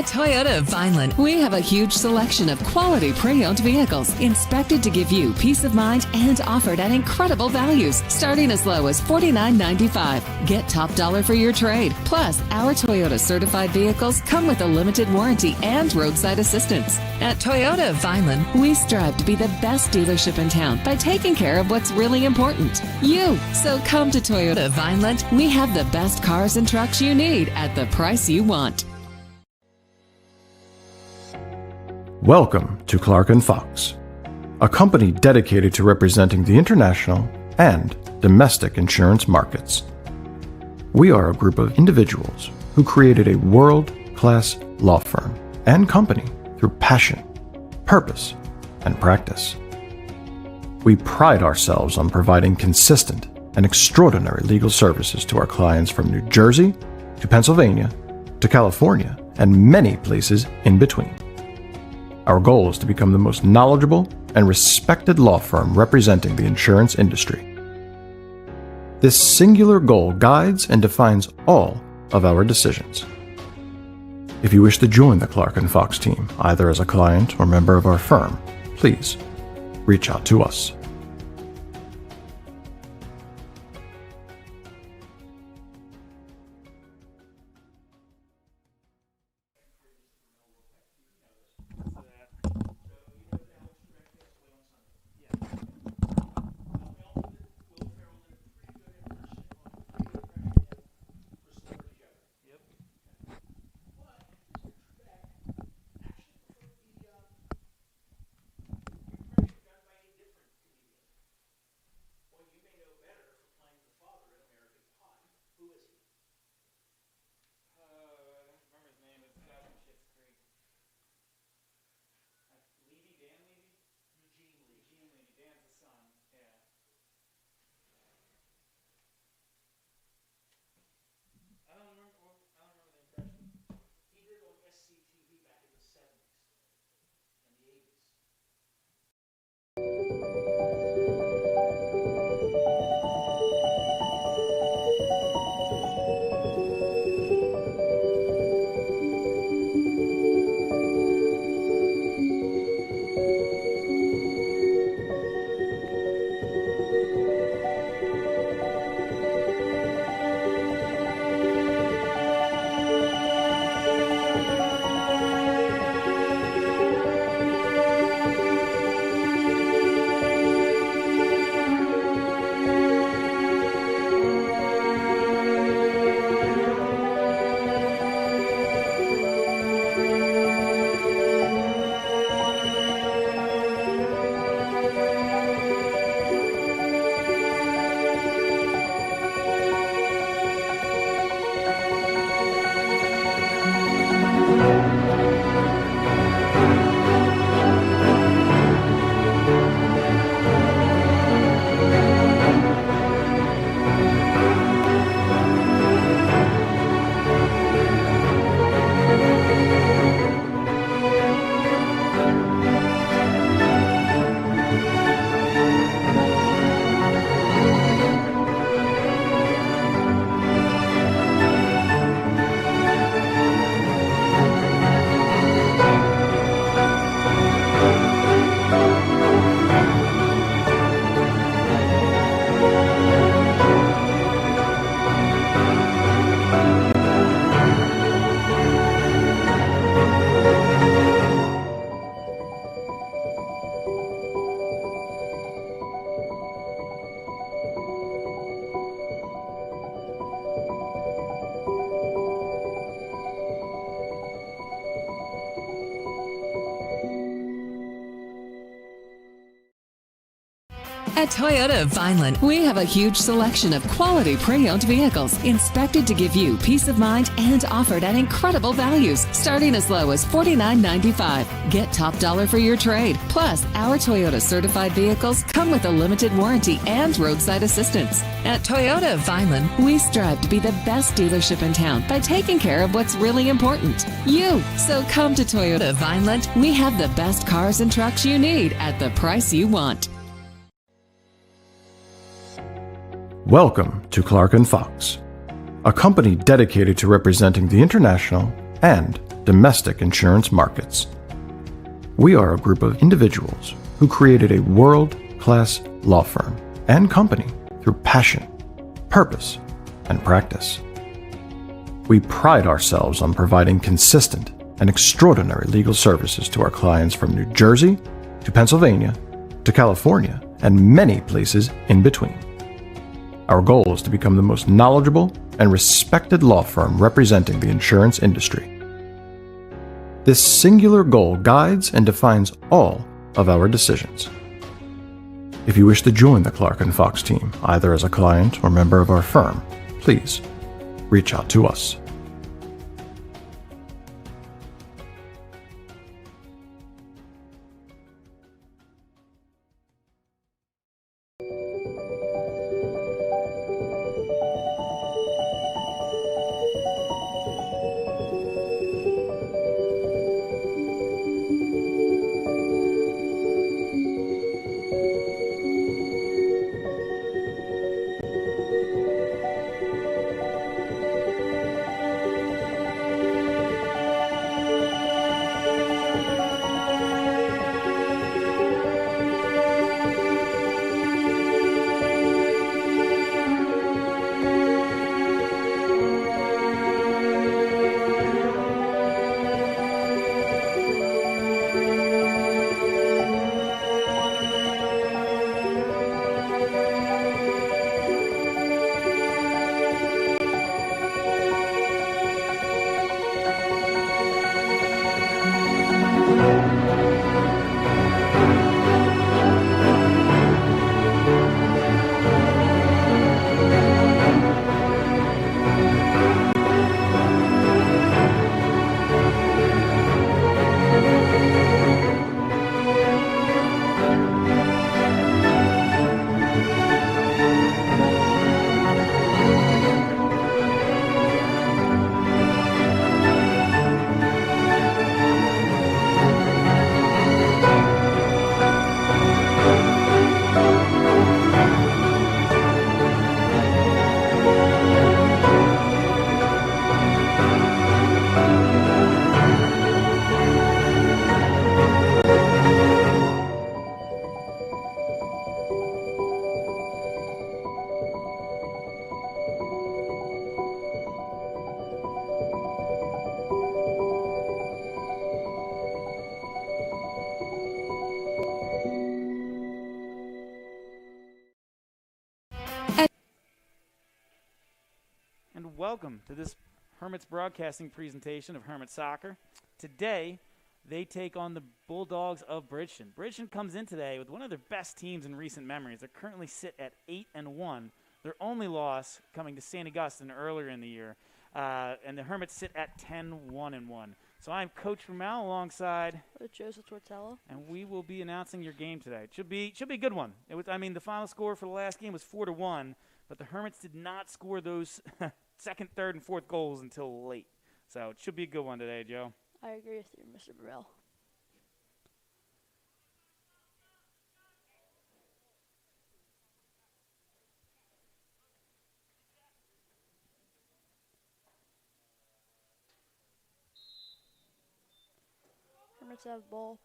At Toyota of Vineland, we have a huge selection of quality pre-owned vehicles inspected to give you peace of mind and offered at incredible values, starting as low as $49.95. Get top dollar for your trade. Plus, our Toyota certified vehicles come with a limited warranty and roadside assistance. At Toyota of Vineland, we strive to be the best dealership in town by taking care of what's really important, you. So come to Toyota of Vineland. We have the best cars and trucks you need at the price you want. Welcome to Clark & Fox, a company dedicated to representing the international and domestic insurance markets. We are a group of individuals who created a world-class law firm and company through passion, purpose, and practice. We pride ourselves on providing consistent and extraordinary legal services to our clients from New Jersey to Pennsylvania to California and many places in between. Our goal is to become the most knowledgeable and respected law firm representing the insurance industry. This singular goal guides and defines all of our decisions. If you wish to join the Clark & Fox team, either as a client or member of our firm, please reach out to us. At Toyota of Vineland, we have a huge selection of quality pre-owned vehicles inspected to give you peace of mind and offered at incredible values, starting as low as $49.95. Get top dollar for your trade. Plus, our Toyota certified vehicles come with a limited warranty and roadside assistance. At Toyota of Vineland, we strive to be the best dealership in town by taking care of what's really important, you. So come to Toyota of Vineland. We have the best cars and trucks you need at the price you want. Welcome to Clark & Fox, a company dedicated to representing the international and domestic insurance markets. We are a group of individuals who created a world-class law firm and company through passion, purpose, and practice. We pride ourselves on providing consistent and extraordinary legal services to our clients from New Jersey to Pennsylvania to California and many places in between. Our goal is to become the most knowledgeable and respected law firm representing the insurance industry. This singular goal guides and defines all of our decisions. If you wish to join the Clark & Fox team, either as a client or member of our firm, please reach out to us. And welcome to this Hermits broadcasting presentation of Hermit Soccer. Today, they take on the Bulldogs of Bridgeton. Bridgeton comes in today with one of their best teams in recent memories. They currently sit at 8-1. Their only loss coming to St. Augustine earlier in the year. And the Hermits sit at 10-1-1. So I'm Coach Vermel alongside Joseph Tortello. And we will be announcing your game today. It should be a good one. The final score for the last game was 4-1, but the Hermits did not score those second, third, and fourth goals until late. So it should be a good one today, Joe. I agree with you, Mr. Burrell. Hermits have the ball.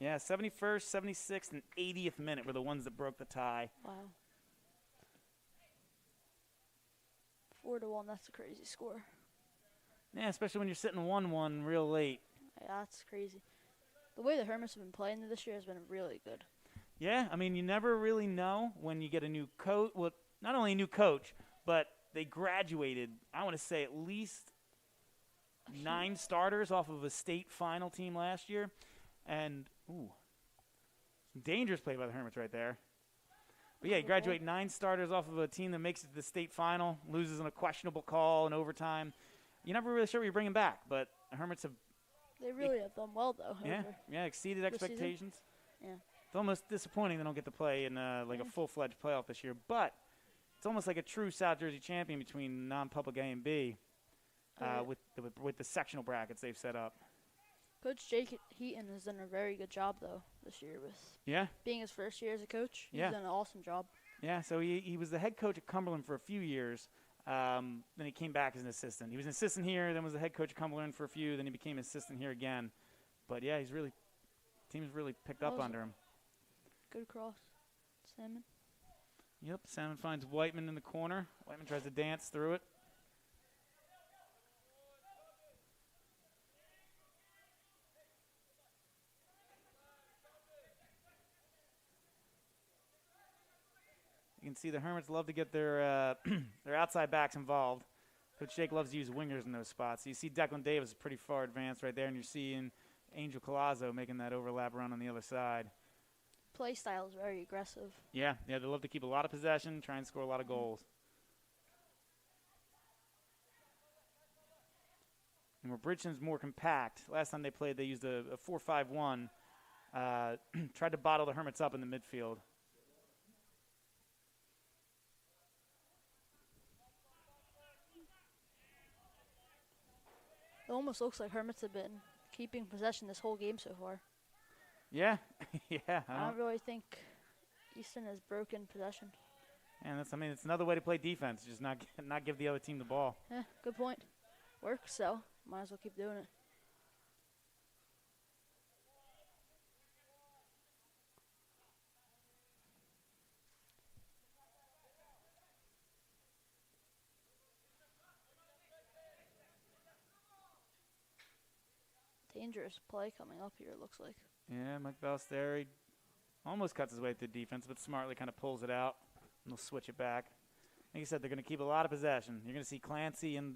Yeah, 71st, 76th, and 80th minute were the ones that broke the tie. Wow. 4-1, that's a crazy score. Yeah, especially when you're sitting 1-1 real late. Yeah, that's crazy. The way the Hermits have been playing this year has been really good. Yeah, you never really know when you get a new coach. Well, not only a new coach, but they graduated, I want to say, at least 9 starters off of a state final team last year. And, some dangerous play by the Hermits right there. But yeah, he graduated 9 starters off of a team that makes it to the state final, loses on a questionable call in overtime. You're never really sure what you're bringing back, but the Hermits have They really have done well, though. exceeded this season. expectations. Yeah. It's almost disappointing they don't get to play in a full-fledged playoff this year, but it's almost like a true South Jersey champion between non-public A and B with the sectional brackets they've set up. Coach Jake Heaton has done a very good job, though, this year with being his first year as a coach. He's done an awesome job. Yeah, so he was the head coach at Cumberland for a few years. Then he came back as an assistant. He was an assistant here, then was the head coach at Cumberland for a few, then he became assistant here again. But yeah, team's really picked up under him. Good cross. Salmon. Yep, Salmon finds Whiteman in the corner. Whiteman tries to dance through it. You can see the Hermits love to get their outside backs involved. Coach Jake loves to use wingers in those spots. So you see Declan Davis is pretty far advanced right there, and you're seeing Angel Colazzo making that overlap run on the other side. Play style is very aggressive. Yeah, they love to keep a lot of possession, try and score a lot of goals. And where Bridgeton's more compact, last time they played they used a 4-5-1, tried to bottle the Hermits up in the midfield. It almost looks like Hermits have been keeping possession this whole game so far. Yeah, yeah. I don't really think Easton has broken possession. And it's another way to play defense, just not give the other team the ball. Yeah, good point. Works, so might as well keep doing it. Dangerous play coming up here, it looks like. Yeah, Mike Ballesteri almost cuts his way through defense, but smartly kind of pulls it out, and they'll switch it back. Like you said, they're going to keep a lot of possession. You're going to see Clancy and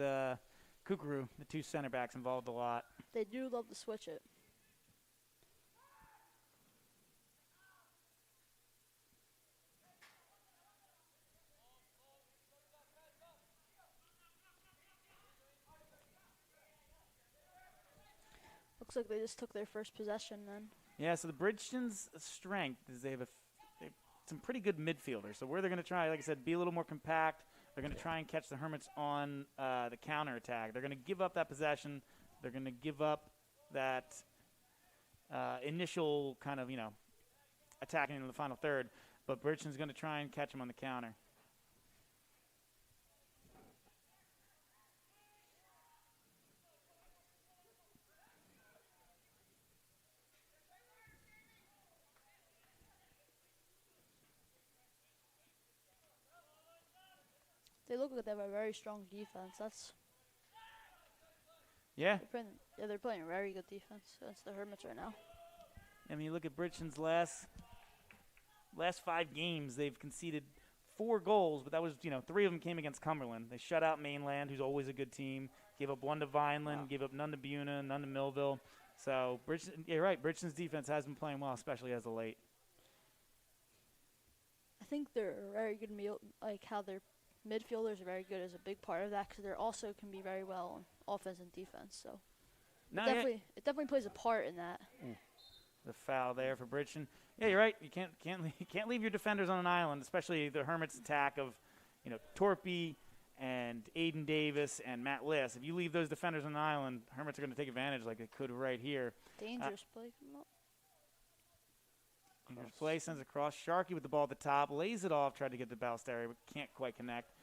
Kukuru, the 2 center backs, involved a lot. They do love to switch it. Looks like they just took their first possession then. Yeah, so the Bridgeton's strength is they have some pretty good midfielders. So where they're going to try, like I said, be a little more compact. They're going to try and catch the Hermits on the counterattack. They're going to give up that possession. They're going to give up that initial kind of, attacking in the final third. But Bridgeton's going to try and catch them on the counter. They look like they have a very strong defense. Yeah. They're playing a very good defense against the Hermits right now. I mean, you look at Bridgeton's last 5 games, they've conceded 4 goals, but that was, 3 of them came against Cumberland. They shut out Mainland, who's always a good team, gave up 1 to Vineland, gave up none to Buna, none to Millville. So, you're right, Bridgeton's defense has been playing well, especially as of late. I think they're a very good how their midfielders are very good is a big part of that because they also can be very well on offense and defense. So it definitely plays a part in that. The foul there for Bridgeton. Yeah, you're right. You can't leave your defenders on an island, especially the Hermits' attack of, Torpy and Aiden Davis and Matt Liss. If you leave those defenders on an island, Hermits are going to take advantage like they could right here. Dangerous play coming up. Dangerous play, sends across. Sharkey with the ball at the top, lays it off, tried to get the Ballesteri, but can't quite connect.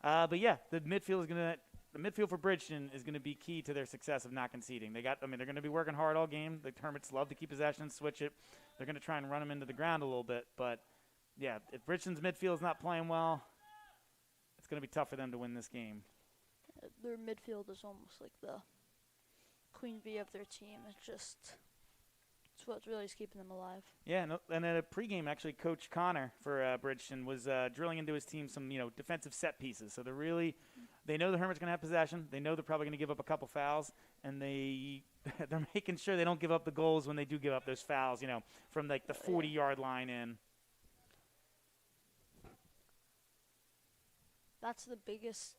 But yeah, the midfield for Bridgeton is going to be key to their success of not conceding. They're going to be working hard all game. The Hermits love to keep possession, switch it. They're going to try and run them into the ground a little bit. But yeah, if Bridgeton's midfield is not playing well, it's going to be tough for them to win this game. Their midfield is almost like the queen bee of their team. It's what really is keeping them alive. Yeah, and at a pregame, actually, Coach Connor for Bridgeton was drilling into his team some, defensive set pieces. So they know the Hermits going to have possession. They know they're probably going to give up a couple fouls, and they're making sure they don't give up the goals when they do give up those fouls, from like the 40-yard line in. That's the biggest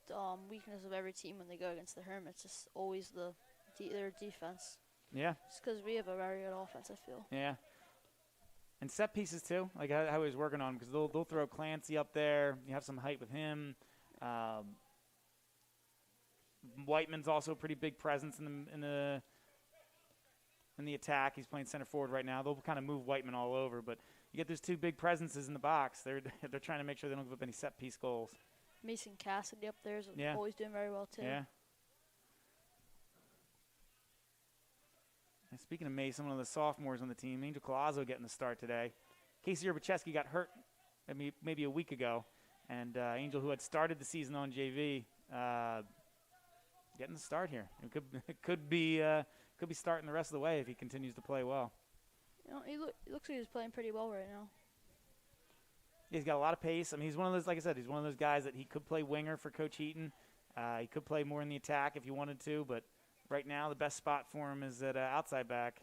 weakness of every team when they go against the Hermits. It's always their defense. Yeah. It's because we have a very good offense, I feel. Yeah. And set pieces, too, like how he was working on, because they'll throw Clancy up there. You have some height with him. Whiteman's also a pretty big presence in the attack. He's playing center forward right now. They'll kind of move Whiteman all over, but you get those two big presences in the box. They're trying to make sure they don't give up any set piece goals. Mason Cassidy up there is Yeah. always doing very well, too. Yeah. And speaking of Mason, one of the sophomores on the team, Angel Collazo getting the start today. Casey Urbacheski got hurt maybe a week ago, and Angel, who had started the season on JV, getting the start here. It could be starting the rest of the way if he continues to play well. He looks like he's playing pretty well right now. He's got a lot of pace. I mean, he's one of those, like I said, he's one of those guys that he could play winger for Coach Heaton. He could play more in the attack if he wanted to, but right now the best spot for him is at outside back.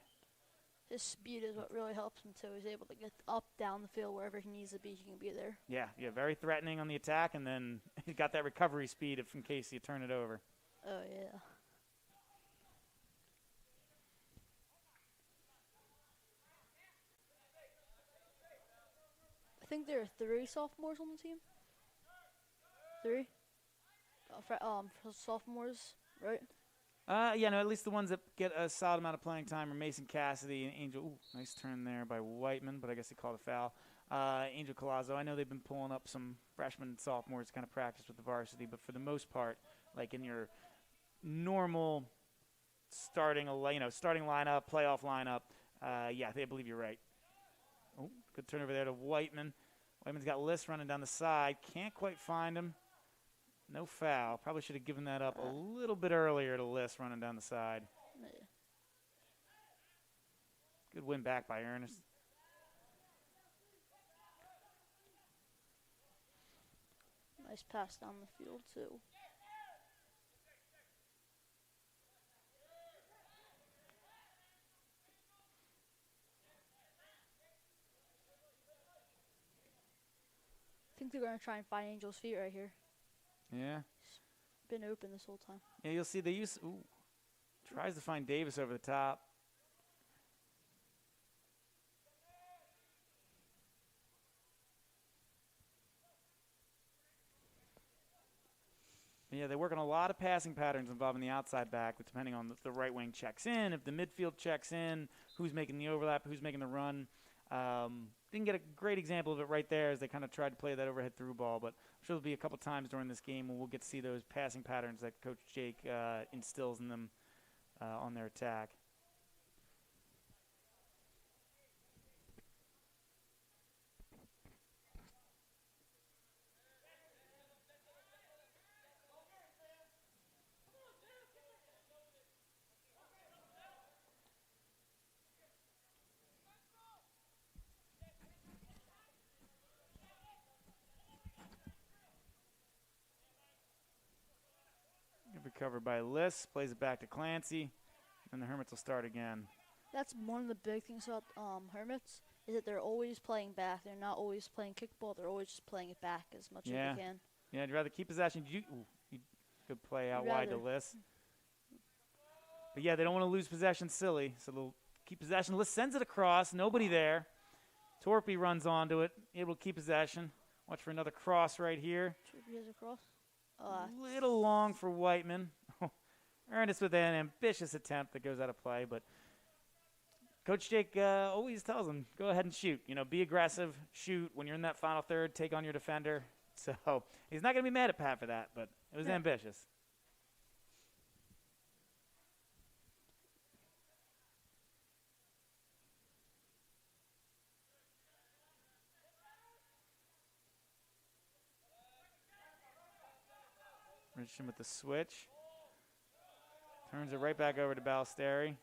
His speed is what really helps him, too. He's able to get up, down the field, wherever he needs to be, he can be there. Yeah, very threatening on the attack, and then he's got that recovery speed in case you turn it over. Oh, yeah. I think there are 3 sophomores on the team. 3? Sophomores, right? At least the ones that get a solid amount of playing time are Mason Cassidy and Angel. Ooh, nice turn there by Whiteman, but I guess he called a foul. Angel Collazo. I know they've been pulling up some freshmen and sophomores to kind of practice with the varsity, but for the most part, like in your normal starting lineup, playoff lineup, I believe you're right. Oh, good turn over there to Whiteman. Whiteman's got Liss running down the side. Can't quite find him. No foul. Probably should have given that up a little bit earlier to Liss running down the side. Yeah. Good win back by Ernest. Nice pass down the field, too. I think they're going to try and find Angel's feet right here. Yeah. He's been open this whole time. Yeah, you'll see tries to find Davis over the top. Yeah, they work on a lot of passing patterns involving the outside back, depending on the right wing checks in, if the midfield checks in, who's making the overlap, who's making the run. Didn't get a great example of it right there as they kind of tried to play that overhead through ball, but I'm sure there'll be a couple times during this game when we'll get to see those passing patterns that Coach Jake instills in them on their attack. Recovered by Liss, plays it back to Clancy, and the Hermits will start again. That's one of the big things about Hermits is that they're always playing back. They're not always playing kickball. They're always just playing it back as much as they can. Yeah, I'd rather keep possession. Good play out wide to Liss. But, yeah, they don't want to lose possession silly, so they'll keep possession. Liss sends it across, nobody there. Torpy runs onto it, able to keep possession. Watch for another cross right here. Torpy has a cross. A little long for Whiteman. Ernest with an ambitious attempt that goes out of play, but Coach Jake always tells him, go ahead and shoot. Be aggressive, shoot. When you're in that final third, take on your defender. So he's not going to be mad at Pat for that, but it was ambitious. Bridgeton with the switch. Turns it right back over to Ballesteri.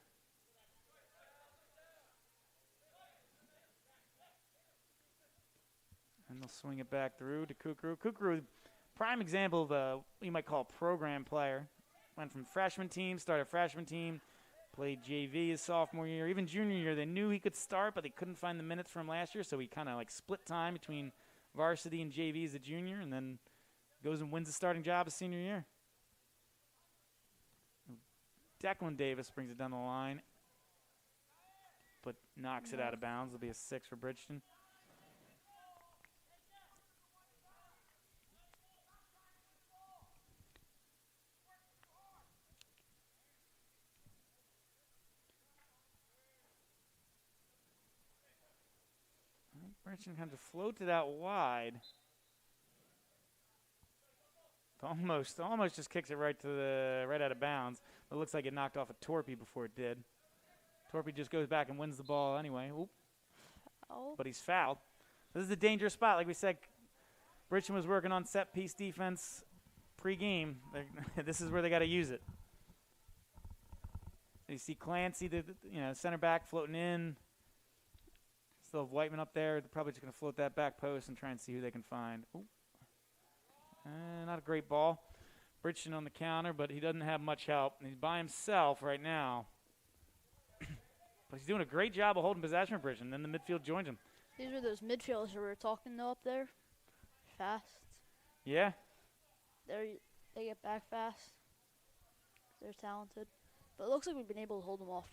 And they'll swing it back through to Kukru. Kukru, prime example of what you might call a program player. Went from freshman team, started freshman team, played JV his sophomore year, even junior year. They knew he could start, but they couldn't find the minutes for him last year, so he kind of split time between varsity and JV as a junior, and then Goes and wins the starting job his senior year. Declan Davis brings it down the line, but knocks it out of bounds. It'll be a 6 for Bridgeton. Bridgeton kind of floated out wide. Almost just kicks it right out of bounds. It looks like it knocked off a Torpy before it did. Torpy just goes back and wins the ball anyway. Oop. Oh. But he's fouled. This is a dangerous spot. Like we said, Bridgeton was working on set piece defense pre-game. This is where they got to use it. You see Clancy, the center back floating in. Still have Whiteman up there. They're probably just going to float that back post and try and see who they can find. Ooh. Not a great ball. Bridgeton on the counter, but he doesn't have much help. He's by himself right now. But he's doing a great job of holding possession of Bridgeton. Then the midfield joins him. These are those midfielders we were talking though up there. Fast. Yeah. They get back fast. They're talented. But it looks like we've been able to hold them off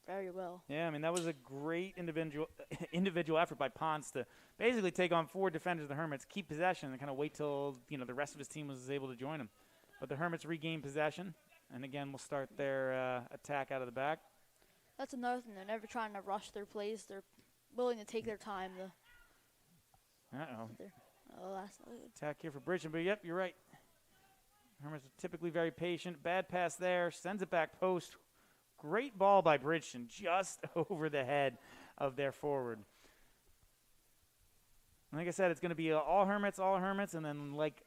very well. Yeah, I mean, that was a great individual effort by Ponce to basically take on 4 defenders of the Hermits, keep possession, and kind of wait till the rest of his team was able to join him. But the Hermits regain possession, and again, we'll start their attack out of the back. That's another thing. They're never trying to rush their plays. They're willing to take their time. Attack here for Bridgeton, but yep, you're right. Hermits are typically very patient. Bad pass there, sends it back post. Great ball by Bridgeton, just over the head of their forward. Like I said, it's going to be all Hermits, and then like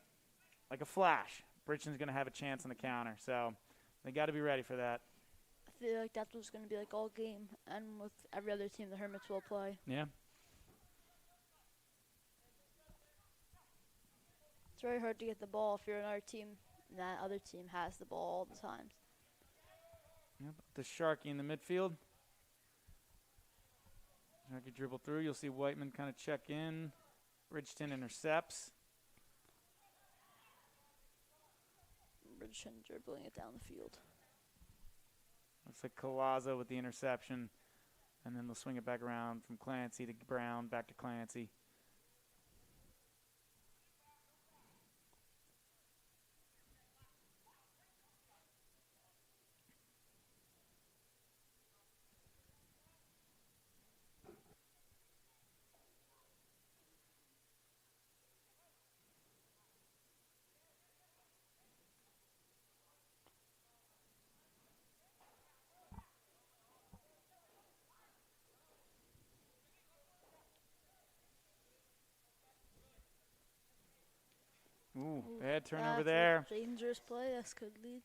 a flash, Bridgeton's going to have a chance on the counter. So they got to be ready for that. I feel like that's what's going to be like all game, and with every other team the Hermits will play. Yeah. It's very hard to get the ball if you're another team, and that other team has the ball all the time. Yep, the Sharky in the midfield. Sharky dribble through. You'll see Whiteman kind of check in. Bridgeton intercepts. Bridgeton dribbling it down the field. Looks like Collazo with the interception. And then they'll swing it back around from Clancy to Brown, back to Clancy. Ooh, bad turnover there. Dangerous play. That's could lead.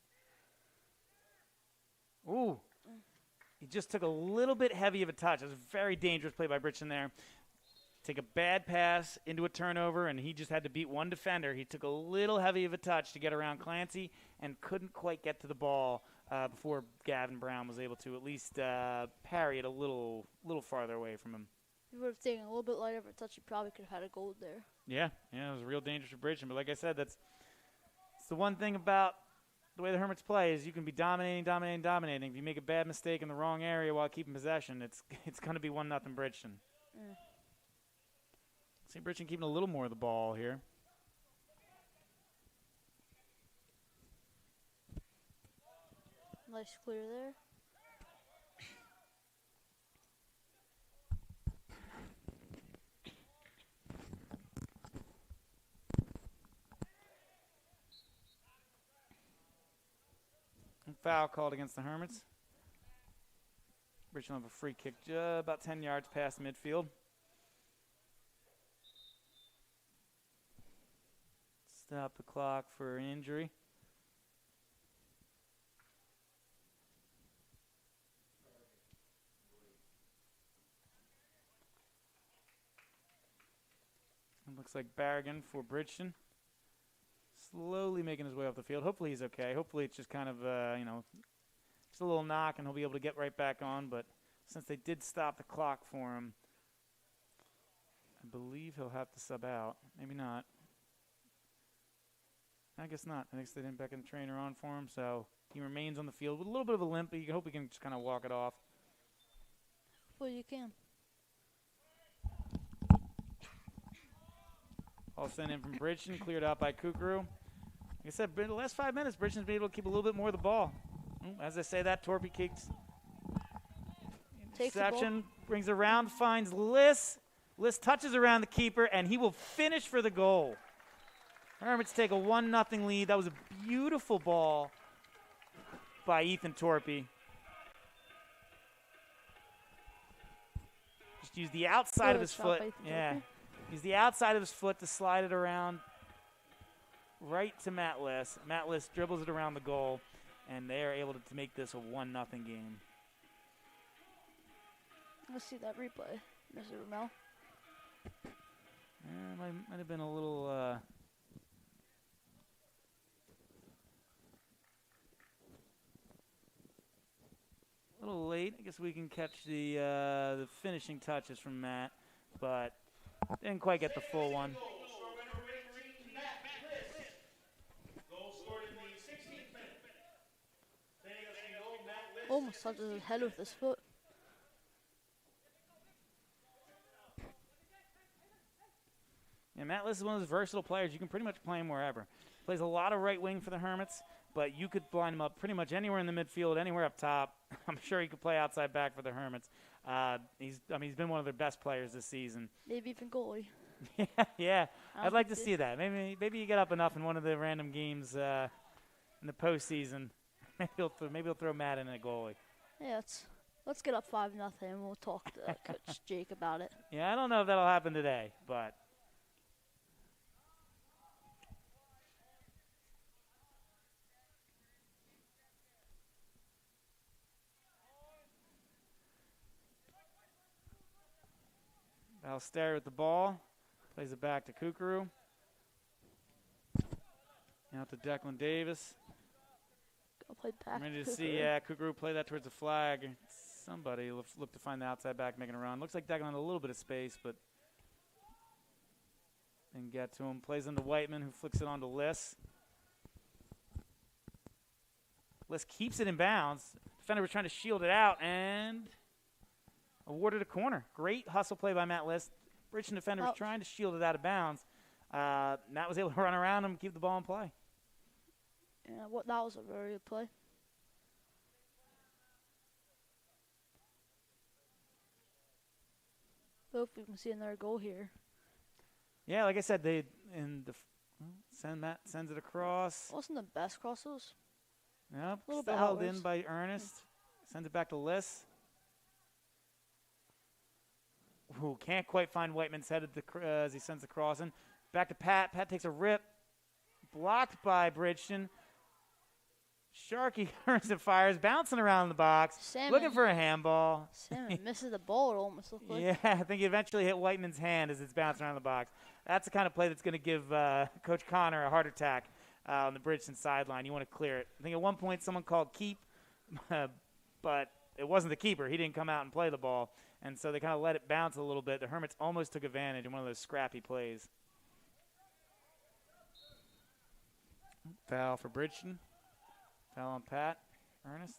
Ooh. He just took a little bit heavy of a touch. It was a very dangerous play by Bridgeton there. Take a bad pass into a turnover, and he just had to beat one defender. He took a little heavy of a touch to get around Clancy and couldn't quite get to the ball before Gavin Brown was able to at least parry it a little farther away from him. If he would have taken a little bit lighter of a touch, he probably could have had a goal there. Yeah, it was a real danger for Bridgeton. But like I said, that's the one thing about the way the Hermits play is you can be dominating. If you make a bad mistake in the wrong area while keeping possession, it's going to be 1-0 Bridgeton. See Bridgeton keeping a little more of the ball here. Nice clear there. Foul called against the Hermits. Bridgeton will have a free kick about 10 yards past midfield. Stop the clock for an injury. It looks like Barragan for Bridgeton. Slowly making his way off the field. Hopefully he's okay. Hopefully it's just kind of, just a little knock and he'll be able to get right back on. But since they did stop the clock for him, I believe he'll have to sub out. Maybe not. I guess not. I guess they didn't beckon the trainer on for him, so he remains on the field with a little bit of a limp, but you hope he can just kind of walk it off. Well, you can. All sent in from Bridgeton, cleared out by Kukuru. Like I said, in the last 5 minutes, Bridgeton's been able to keep a little bit more of the ball. As I say that, Torpy kicks. Interception, brings around, finds Liss. Liss touches around the keeper, and he will finish for the goal. Hermits take a 1-0 lead. That was a beautiful ball by Ethan Torpy. Just use the outside of his foot. Yeah. Use the outside of his foot to slide it around right to Matt Liss. Matt Liss dribbles it around the goal, and they are able to make this a 1-0 game. Let's see that replay, Mr. Ramel. Might have been a little... A little late. I guess we can catch the finishing touches from Matt, but didn't quite get the full one. Almost touches his head with his foot. Yeah, Matt Liss is one of those versatile players. You can pretty much play him wherever. Plays a lot of right wing for the Hermits, but you could line him up pretty much anywhere in the midfield, anywhere up top. I'm sure he could play outside back for the Hermits. He's been one of their best players this season. Maybe even goalie. Yeah. I'd like to see that. Maybe you get up enough in one of the random games in the postseason. Maybe he'll throw Matt in a goalie. Yeah, let's get up 5-0 and we'll talk to Coach Jake about it. Yeah, I don't know if that'll happen today, but. Valsteri with the ball. Plays it back to Kukuru. Out to Declan Davis. Go play back. I'm ready to see Kukuru play that towards the flag. Somebody look to find the outside back making a run. Looks like Declan had a little bit of space, but didn't get to him. Plays into Whiteman, who flicks it onto Liss. Liss keeps it in bounds. Defender was trying to shield it out and awarded a corner. Great hustle play by Matt Liss. Bridgeton defender was trying to shield it out of bounds. Matt was able to run around him and keep the ball in play. Yeah, that was a very good play. Hope we can see another goal here. Yeah, like I said, Matt sends it across. Wasn't the best crosses? Yep, still held in by Ernest. Sends it back to Liss. Who can't quite find Whiteman's head as he sends the cross in. Back to Pat. Pat takes a rip. Blocked by Bridgeton. Sharky turns and fires, bouncing around the box, looking for a handball. Salmon misses the ball, it almost looked like. Yeah, I think he eventually hit Whiteman's hand as it's bouncing around the box. That's the kind of play that's going to give Coach Connor a heart attack on the Bridgeton sideline. You want to clear it. I think at one point someone called keep, but it wasn't the keeper. He didn't come out and play the ball. And so they kind of let it bounce a little bit. The Hermits almost took advantage in one of those scrappy plays. Foul for Bridgeton. Foul on Pat. Ernest.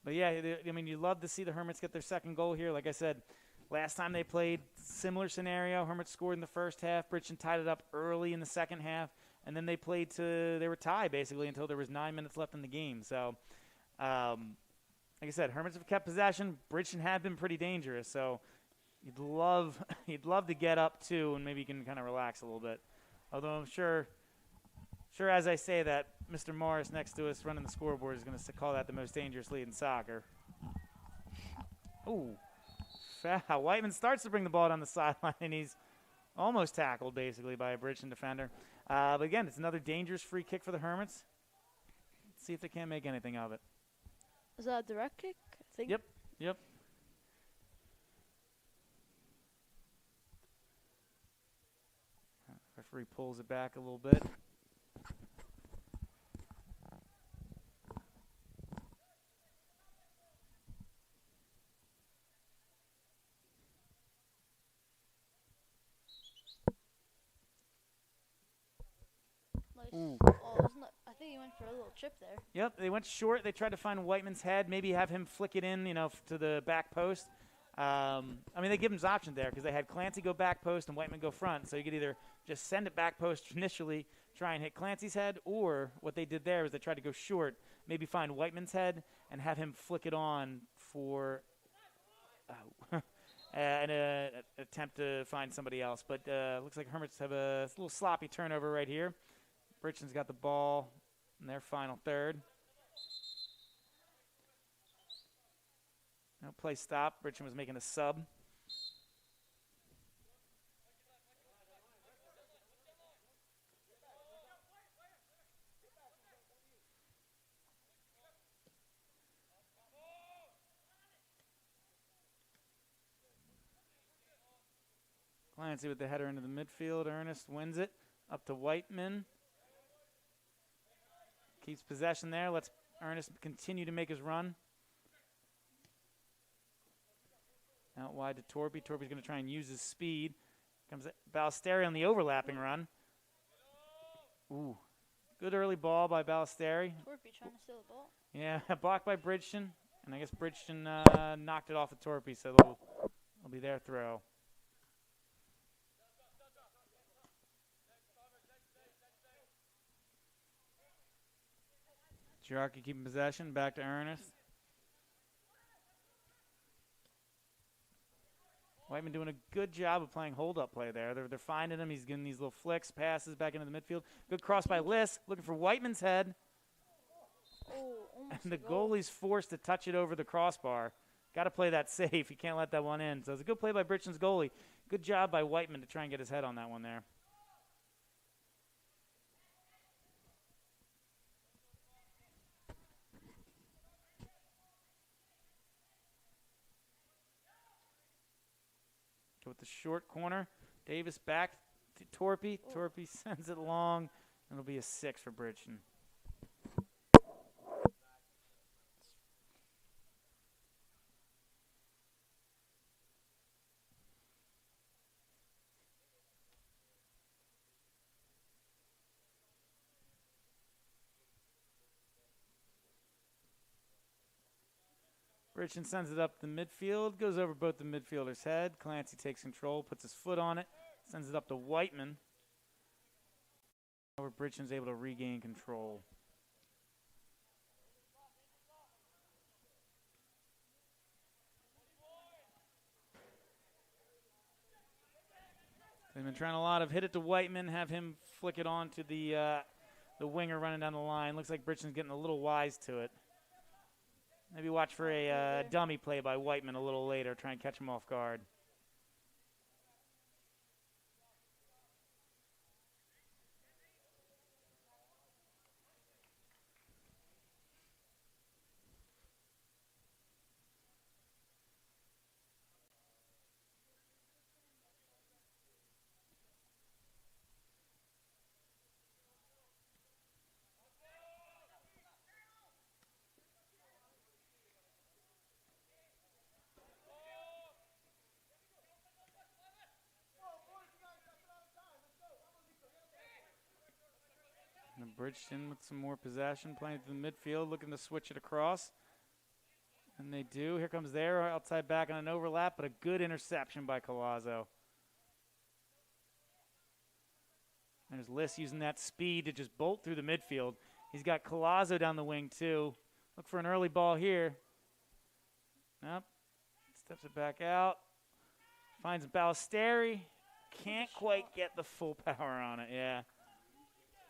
But yeah, I mean, you love to see the Hermits get their second goal here. Like I said, last time they played, similar scenario. Hermits scored in the first half. Bridgeton tied it up early in the second half. And then they were tied basically until there was 9 minutes left in the game. So, like I said, Hermits have kept possession. Bridgeton have been pretty dangerous. So you'd love to get up too, and maybe you can kind of relax a little bit. Although I'm sure as I say that, Mr. Morris next to us running the scoreboard is going to call that the most dangerous lead in soccer. Ooh, foul. Whiteman starts to bring the ball down the sideline, and he's almost tackled basically by a Bridgeton defender. But again, it's another dangerous free kick for the Hermits. Let's see if they can't make anything of it. Is that a direct kick? I think. Yep. Referee pulls it back a little bit. Ooh. Oh, I think he went for a little chip there. Yep, they went short. They tried to find Whiteman's head, maybe have him flick it in, to the back post. I mean, they give him his option there because they had Clancy go back post and Whiteman go front. So you could either just send it back post initially, try and hit Clancy's head, or what they did there was they tried to go short, maybe find Whiteman's head and have him flick it on for an attempt to find somebody else. But looks like Hermits have a little sloppy turnover right here. Bridgeton's got the ball in their final third. No play stop. Bridgeton was making a sub. Clancy with the header into the midfield. Ernest wins it. Up to Whiteman. Keeps possession there. Lets Ernest continue to make his run. Out wide to Torpy. Torpy's going to try and use his speed. Comes Ballesteri on the overlapping run. Ooh. Good early ball by Ballesteri. Torpy trying to steal the ball. Yeah, blocked by Bridgeton. And I guess Bridgeton knocked it off of Torpy, so it'll be their throw. Girardi keeping possession. Back to Ernest. Whiteman doing a good job of playing hold-up play there. They're finding him. He's getting these little flicks, passes back into the midfield. Good cross by Liss, looking for Whiteman's head. Oh, And the goalie's forced to touch it over the crossbar. Got to play that safe. You can't let that one in. So it's a good play by Bridgeton's goalie. Good job by Whiteman to try and get his head on that one there. With the short corner. Davis back to Torpy. Oh. Torpy sends it long. It'll be a 6 for Bridgeton. Bridgeton sends it up the midfield, goes over both the midfielders' head. Clancy takes control, puts his foot on it, sends it up to Whiteman. Where Bridgeton's able to regain control. They've been trying a lot of hit it to Whiteman, have him flick it on to the winger running down the line. Looks like Bridgeton's getting a little wise to it. Maybe watch for a dummy play by Whiteman a little later, try and catch him off guard. And Bridgeton with some more possession, playing to the midfield, looking to switch it across. And they do. Here comes their outside back on an overlap, but a good interception by Collazo. There's Liss using that speed to just bolt through the midfield. He's got Collazo down the wing, too. Look for an early ball here. Nope. Steps it back out. Finds Ballesteri. Can't quite get the full power on it, yeah.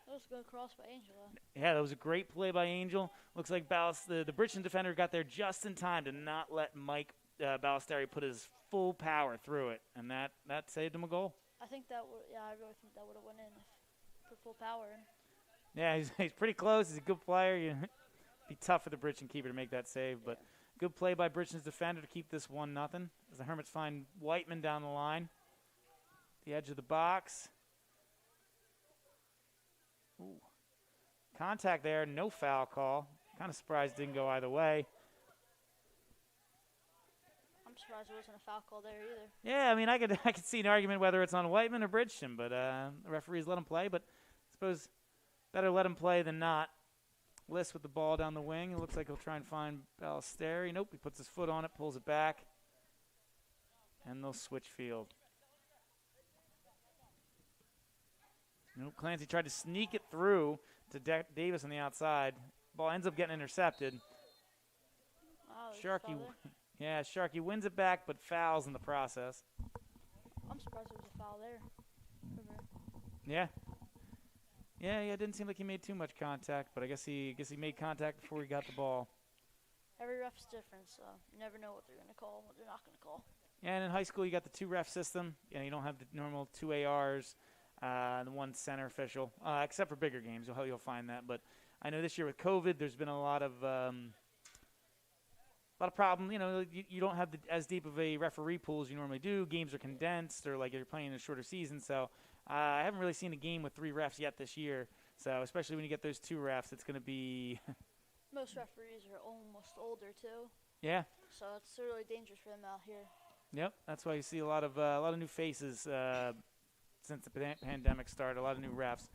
That was a good cross by Angel. Yeah, that was a great play by Angel. Looks like the Bridgeton defender got there just in time to not let Mike Ballesteri put his full power through it, and that saved him a goal. I think that would. Yeah, I really think that would have went in if put full power in. Yeah, he's pretty close. He's a good player. It'd be tough for the Bridgeton keeper to make that save, but good play by Bridgeton's defender to keep this 1-0. As the Hermits find Whiteman down the line, the edge of the box. Ooh. Contact there, no foul call. Kind of surprised it didn't go either way. I'm surprised there wasn't a foul call there either. Yeah, I mean, I could see an argument whether it's on Whiteman or Bridgeton, but the referees let him play. But I suppose better let him play than not. List with the ball down the wing. It looks like he'll try and find Ballesteri. Nope, he puts his foot on it, pulls it back. And they'll switch field. Nope, Clancy tried to sneak it through to Davis on the outside. Ball ends up getting intercepted. Wow, Sharkey, yeah, Sharkey wins it back, but fouls in the process. I'm surprised there was a foul there. Yeah. Yeah, it didn't seem like he made too much contact, but I guess he made contact before he got the ball. Every ref's different, so you never know what they're going to call, what they're not going to call. Yeah, and in high school you got the 2-ref system. You don't have the normal 2 ARs, and 1 center official, except for bigger games. You'll find that. But I know this year with COVID, there's been a lot of problem. You don't have as deep of a referee pool as you normally do. Games are condensed, or like you're playing in a shorter season. So I haven't really seen a game with 3 refs yet this year. So especially when you get those 2 refs, it's going to be. Most referees are almost older too. Yeah. So it's really dangerous for them out here. Yep, that's why you see a lot of new faces since the pandemic started. A lot of new refs.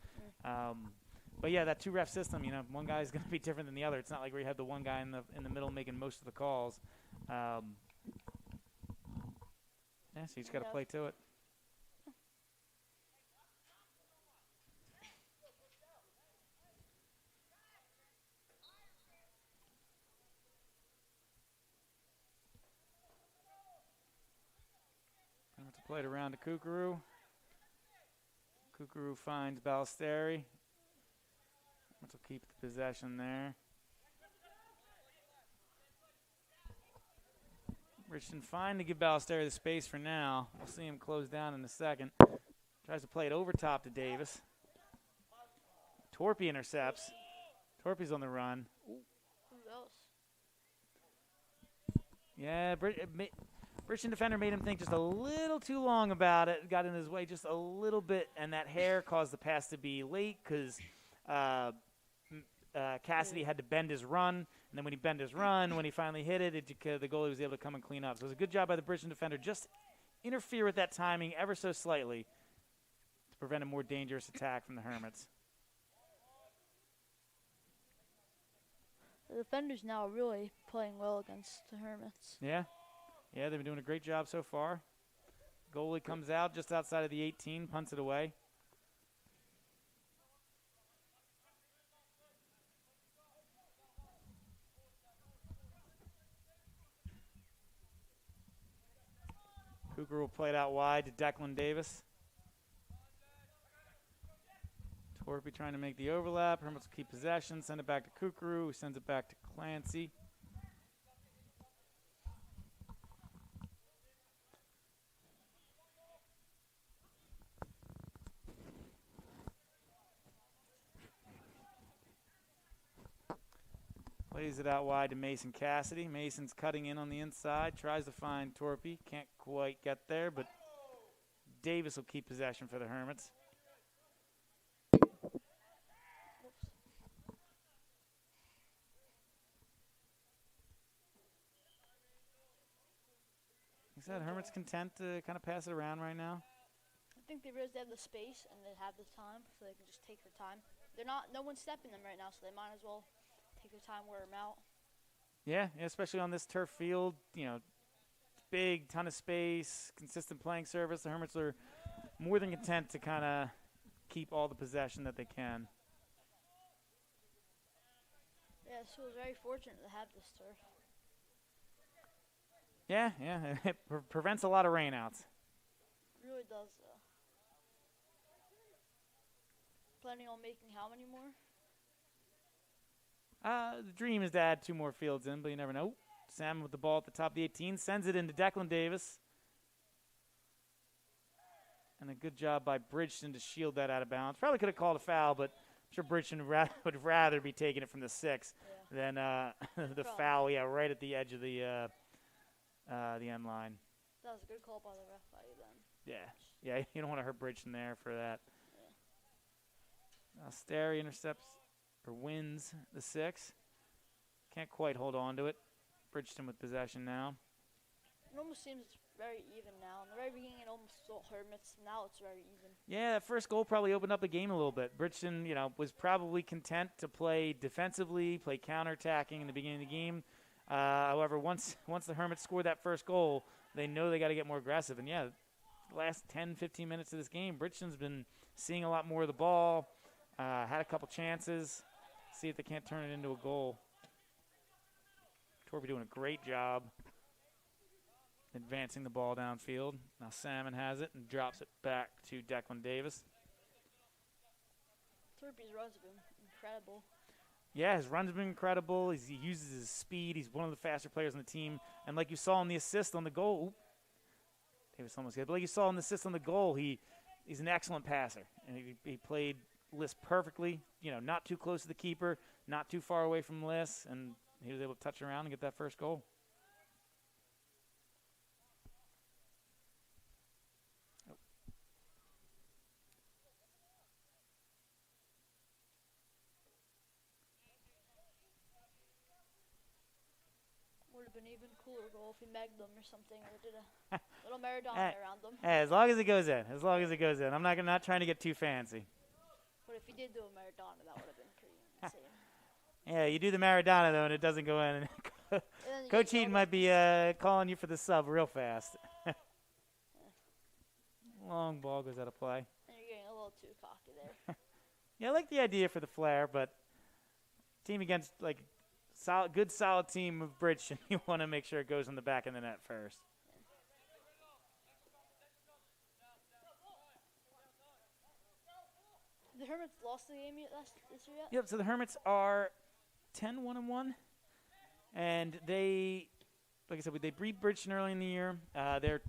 But yeah, that 2-ref system, one guy is going to be different than the other. It's not like where you have the one guy in the middle making most of the calls. Yeah, so you just got to play to it. To play it around to Kukuru. Kukuru finds Ballesteri. Which will keep the possession there. Bridgeton fine to give Ballesteri the space for now. We'll see him close down in a second. Tries to play it over top to Davis. Torpy intercepts. Torpy's on the run. Who else? Yeah, Bridgeton defender made him think just a little too long about it. Got in his way just a little bit, and that hair caused the pass to be late because Cassidy had to bend his run, and then when he bent his run, when he finally hit it, the goalie was able to come and clean up. So it was a good job by the Bridgeton defender. Just interfere with that timing ever so slightly to prevent a more dangerous attack from the Hermits. The defenders now are really playing well against the Hermits. Yeah. Yeah, they've been doing a great job so far. Goalie comes out just outside of the 18, punts it away. Cougar will play it out wide to Declan Davis. Torpy trying to make the overlap. Hermits will keep possession, send it back to Kukuru, who sends it back to Clancy. Plays it out wide to Mason Cassidy. Mason's cutting in on the inside, tries to find Torpy. Can't quite get there, but Davis will keep possession for the Hermits. Is that Hermits content to kind of pass it around right now? I think they realize they have the space and they have the time, so they can just take their time. No one's stepping them right now, so they might as well take their time, wear them out. Yeah, especially on this turf field, big, ton of space, consistent playing surface. The Hermits are more than content to kind of keep all the possession that they can. Yeah, so it's very fortunate to have this turf. Yeah, it prevents a lot of rainouts. It really does, though. Planning on making how many more? The dream is to add 2 more fields in, but you never know. Sam with the ball at the top of the 18, sends it into Declan Davis. And a good job by Bridgeton to shield that out of bounds. Probably could have called a foul, but I'm sure Bridgeton would rather be taking it from the 6 than the foul, right at the edge of the end line. That was a good call by the ref by you then. Yeah, you don't want to hurt Bridgeton there for that. Yeah. Ballesteri intercepts or wins the 6. Can't quite hold on to it. Bridgeton with possession now. It almost seems very even now. In the very beginning, it almost was all Hermits. Now it's very even. Yeah, that first goal probably opened up the game a little bit. Bridgeton, was probably content to play defensively, play counterattacking in the beginning of the game. However, once the Hermits scored that first goal, they know they got to get more aggressive. And, yeah, the last 10, 15 minutes of this game, Bridgeton's been seeing a lot more of the ball, had a couple chances. See if they can't turn it into a goal. Torby doing a great job advancing the ball downfield. Now Salmon has it and drops it back to Declan Davis. Torby's runs have been incredible. Yeah, his runs have been incredible. He uses his speed. He's one of the faster players on the team. And like you saw in the assist on the goal, Davis almost hit. But like you saw in the assist on the goal, he's an excellent passer. And he played Liss perfectly. Not too close to the keeper, not too far away from Liss, and he was able to touch around and get that first goal. Would have been even cooler goal if he megged them or something, or did a little Maradona around them. As long as it goes in. As long as it goes in. I'm not trying to get too fancy. But if he did do a Maradona, that would have been pretty insane. Yeah, you do the Maradona, though, and it doesn't go in. Coach Heaton might be calling you for the sub real fast. Long ball goes out of play. And you're getting a little too cocky there. Yeah, I like the idea for the flare, but team against, good solid team of Bridgeton, you want to make sure it goes in the back of the net first. The Hermits lost the game this year yet? Yep, so the Hermits are 10-1-1, and they, like I said, they beat Bridgeton early in the year.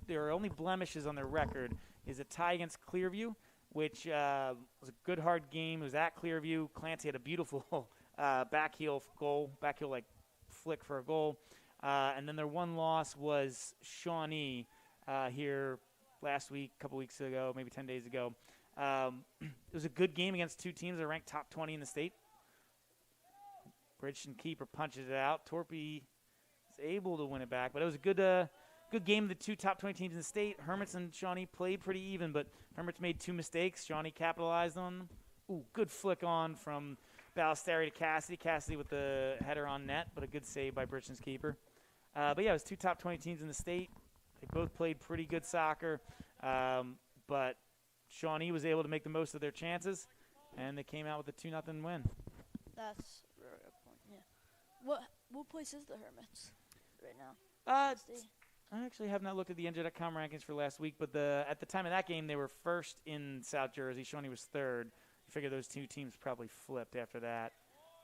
Their only blemishes on their record is a tie against Clearview, which was a good, hard game. It was at Clearview. Clancy had a beautiful backheel flick for a goal. And then their one loss was Shawnee here last week, a couple weeks ago, maybe 10 days ago. It was a good game against two teams that are ranked top 20 in the state. Bridgeton keeper punches it out. Torpy is able to win it back, but it was a good game of the two top 20 teams in the state. Hermits and Shawnee played pretty even, but Hermits made two mistakes. Shawnee capitalized on them. Ooh, good flick on from Ballesteri to Cassidy. Cassidy with the header on net, but a good save by Bridgeton's keeper. But yeah, it was two top 20 teams in the state. They both played pretty good soccer, but Shawnee was able to make the most of their chances, and they came out with a 2-0 win. That's a really good point, yeah. What place is the Hermits right now? I actually have not looked at the NJ.com rankings for last week, but at the time of that game, they were first in South Jersey. Shawnee was third. I figure those two teams probably flipped after that.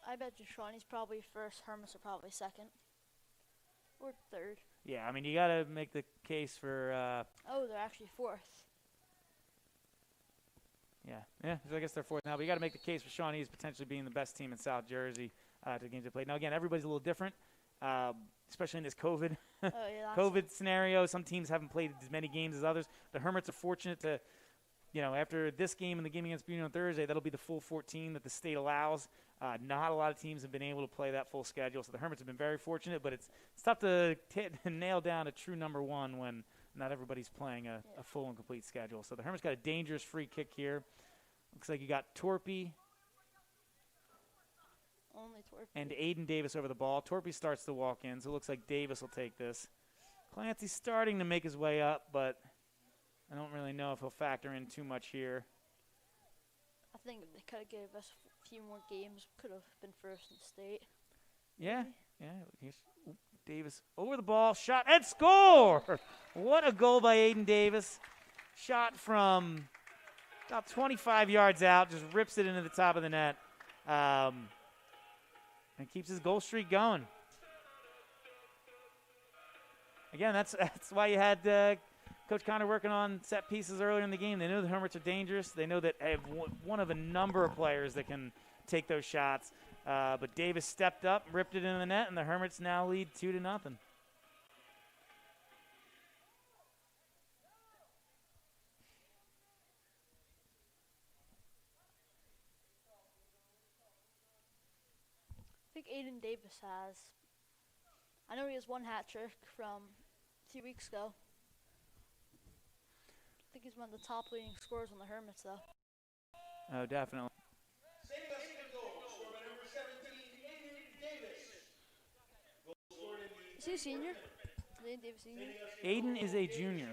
I bet you Shawnee's probably first, Hermits are probably second. Or third. Yeah, I mean, you got to make the case for... they're actually fourth. Yeah, so I guess they're fourth now. But you got to make the case for Shawnee as potentially being the best team in South Jersey to the games they played. Now, again, everybody's a little different, especially in this COVID COVID scenario. Some teams haven't played as many games as others. The Hermits are fortunate to, after this game and the game against Bridgeton on Thursday, that'll be the full 14 that the state allows. Not a lot of teams have been able to play that full schedule, so the Hermits have been very fortunate, but it's tough to nail down a true number one when not everybody's playing a full and complete schedule. So the Hermits got a dangerous free kick here. Looks like you got Torpy. Only Torpy. And Aiden Davis over the ball. Torpy starts to walk in, so it looks like Davis will take this. Clancy's starting to make his way up, but I don't really know if he'll factor in too much here. I think if they could have gave us a few more games, could have been first in the state. Yeah, yeah. Davis over the ball, shot, and score! What a goal by Aiden Davis. Shot from about 25 yards out, just rips it into the top of the net, and keeps his goal streak going. Again, that's why you had Coach Connor working on set pieces earlier in the game. They know the Hermits are dangerous. They know that they have one of a number of players that can take those shots. But Davis stepped up, ripped it into the net, and the Hermits now lead 2-0. I think Aiden Davis has. I know he has one hat trick from a few weeks ago. think he's one of the top leading scorers on the Hermits, though. Oh, definitely. Is he a senior? Is Davis senior? Aiden is a junior.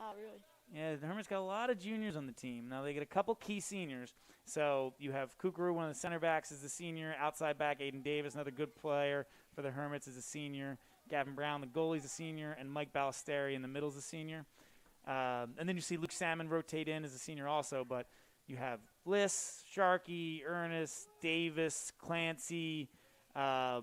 Oh, really? Yeah, the Hermits got a lot of juniors on the team. Now they get a couple key seniors. So you have Kukuru, one of the center backs, is the senior. Outside back, Aiden Davis, another good player for the Hermits, is a senior. Gavin Brown, the goalie's a senior, and Mike Ballesteri in the middle is a senior. And then you see Luke Salmon rotate in as a senior also. But you have Liss, Sharkey, Ernest, Davis, Clancy. A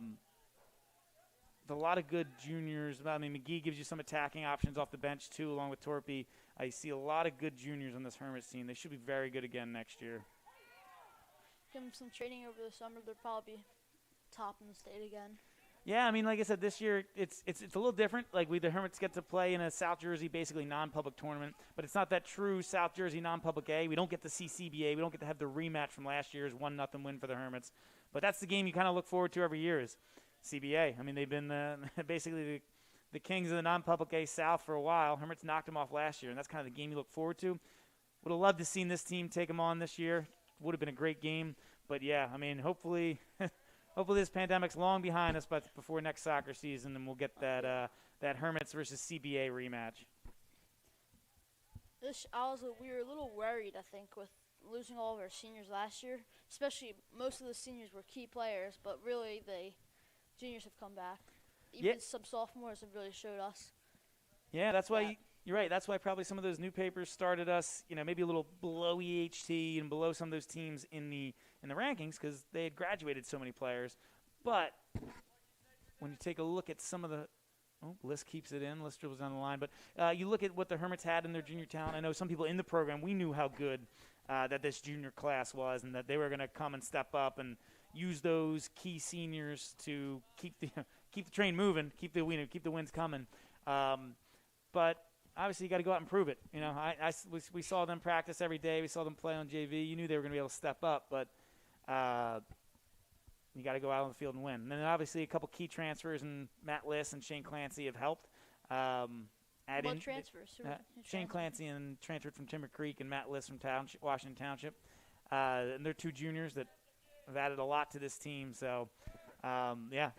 lot of good juniors. I mean, McGee gives you some attacking options off the bench, too, along with Torpy. I see a lot of good juniors on this Hermits team. They should be very good again next year. Give them some training over the summer. They'll probably be top in the state again. Yeah, I mean, like I said, this year it's a little different. Like the Hermits get to play in a South Jersey, basically non-public tournament, but it's not that true South Jersey non-public A. We don't get to see CBA. We don't get to have the rematch from last year's 1-0 win for the Hermits. But that's the game you kind of look forward to every year is CBA. I mean, they've been basically the kings of the non-public A South for a while. Hermits knocked them off last year, and that's kind of the game you look forward to. Would have loved to seen this team take them on this year. Would have been a great game. But, yeah, I mean, hopefully this pandemic's long behind us, but before next soccer season, and we'll get that Hermits versus CBA rematch. We were a little worried, I think, with losing all of our seniors last year. Especially most of the seniors were key players, but really the juniors have come back. Even some sophomores have really showed us. Yeah, that's why you're right. That's why probably some of those new papers started us, maybe a little below EHT and below some of those teams in the rankings because they had graduated so many players. But when you take a look at some of the Liss keeps it in. Lister was on the line. But you look at what the Hermits had in their junior talent. I know some people in the program, we knew how good that this junior class was and that they were going to come and step up and use those key seniors to keep the train moving, keep the wins coming. But obviously you got to go out and prove it. We saw them practice every day. We saw them play on JV. You knew they were going to be able to step up, but you got to go out on the field and win. And then obviously a couple key transfers, and Matt Liss and Shane Clancy have helped. What transfers? Shane Clancy transferred from Timber Creek, and Matt Liss from Washington Township. And they're two juniors that have added a lot to this team. So,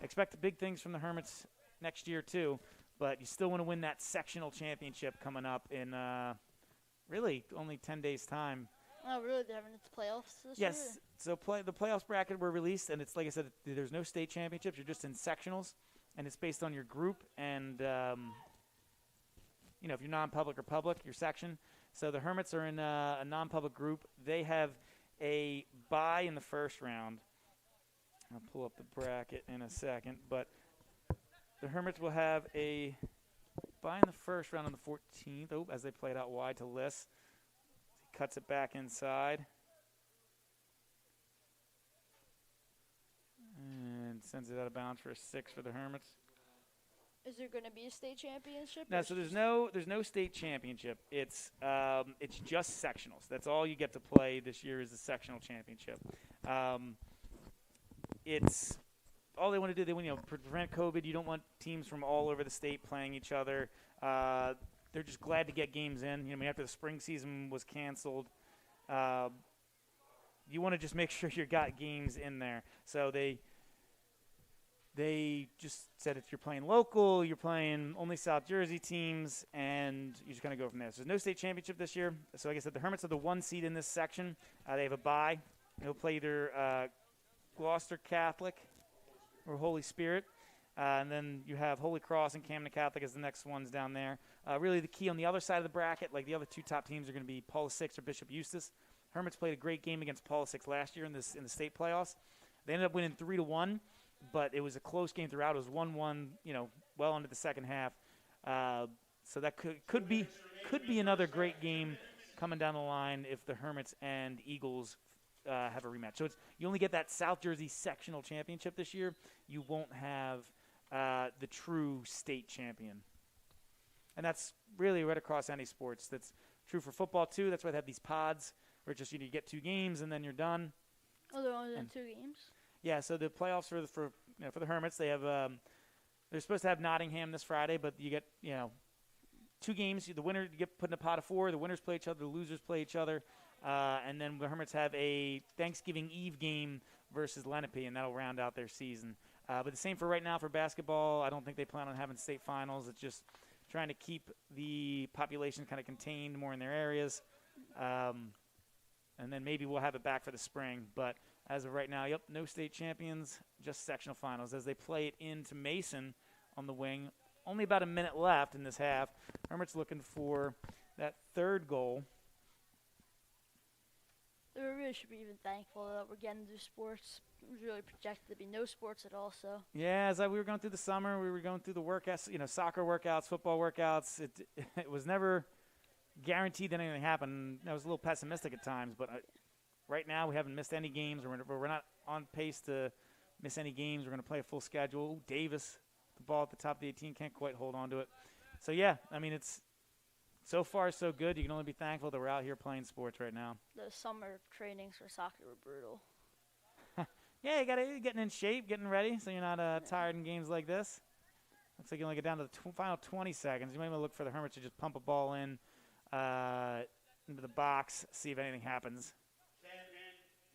expect big things from the Hermits next year too. But you still want to win that sectional championship coming up in really only 10 days' time. Oh, really? They're having the playoffs this year? Yes. So the playoffs bracket were released, and it's like I said, there's no state championships. You're just in sectionals, and it's based on your group and if you're non-public or public, your section. So the Hermits are in a non-public group. They have a bye in the first round. I'll pull up the bracket in a second, but the Hermits will have a bye in the first round on the 14th. As they play it out wide to Liss. He cuts it back inside. And sends it out of bounds for a 6 for the Hermits. Is there going to be a state championship? No, so there's no state championship. It's just sectionals. That's all you get to play this year is the sectional championship. It's all they want to do. They want prevent COVID. You don't want teams from all over the state playing each other. They're just glad to get games in. After the spring season was canceled, you want to just make sure you got games in there. So They just said if you're playing local, you're playing only South Jersey teams, and you're just going to go from there. So there's no state championship this year. So like I said, the Hermits are the 1 seed in this section. They have a bye. They'll play either Gloucester Catholic or Holy Spirit. And then you have Holy Cross and Camden Catholic as the next ones down there. Really the key on the other side of the bracket, like the other two top teams are going to be Paula VI or Bishop Eustace. Hermits played a great game against Paula VI last year in the state playoffs. They ended up winning 3-1. But it was a close game throughout. It was 1-1, well into the second half. So that could be another great game coming down the line if the Hermits and Eagles have a rematch. So you only get that South Jersey sectional championship this year. You won't have the true state champion. And that's really right across any sports. That's true for football too. That's why they have these pods where just you get 2 games and then you're done. Oh, they're only 2 games? Yeah, so the playoffs for the Hermits, they have they're supposed to have Nottingham this Friday, but you get 2 games. The winner get put in a pot of 4. The winners play each other. The losers play each other. And then the Hermits have a Thanksgiving Eve game versus Lenape, and that'll round out their season. But the same for right now for basketball. I don't think they plan on having state finals. It's just trying to keep the population kind of contained more in their areas. And then maybe we'll have it back for the spring. But as of right now, yep, no state champions, just sectional finals. As they play it into Mason on the wing, only about a minute left in this half. Hermit's looking for that 3rd goal. We really should be even thankful that we're getting to do sports. It was really projected to be no sports at all. So yeah, as we were going through the summer, we were going through the workouts, soccer workouts, football workouts. It was never guaranteed that anything happened. I was a little pessimistic at times, but right now we haven't missed any games. We're not on pace to miss any games. We're going to play a full schedule. Ooh, Davis, the ball at the top of the 18, can't quite hold on to it. So yeah, I mean, it's so far so good. You can only be thankful that we're out here playing sports right now. The summer trainings for soccer were brutal. Yeah, you're getting in shape, getting ready, so you're not tired in games like this. Looks like you only get down to the final 20 seconds. You might want to look for the Hermits to just pump a ball in into the box, see if anything happens. 10,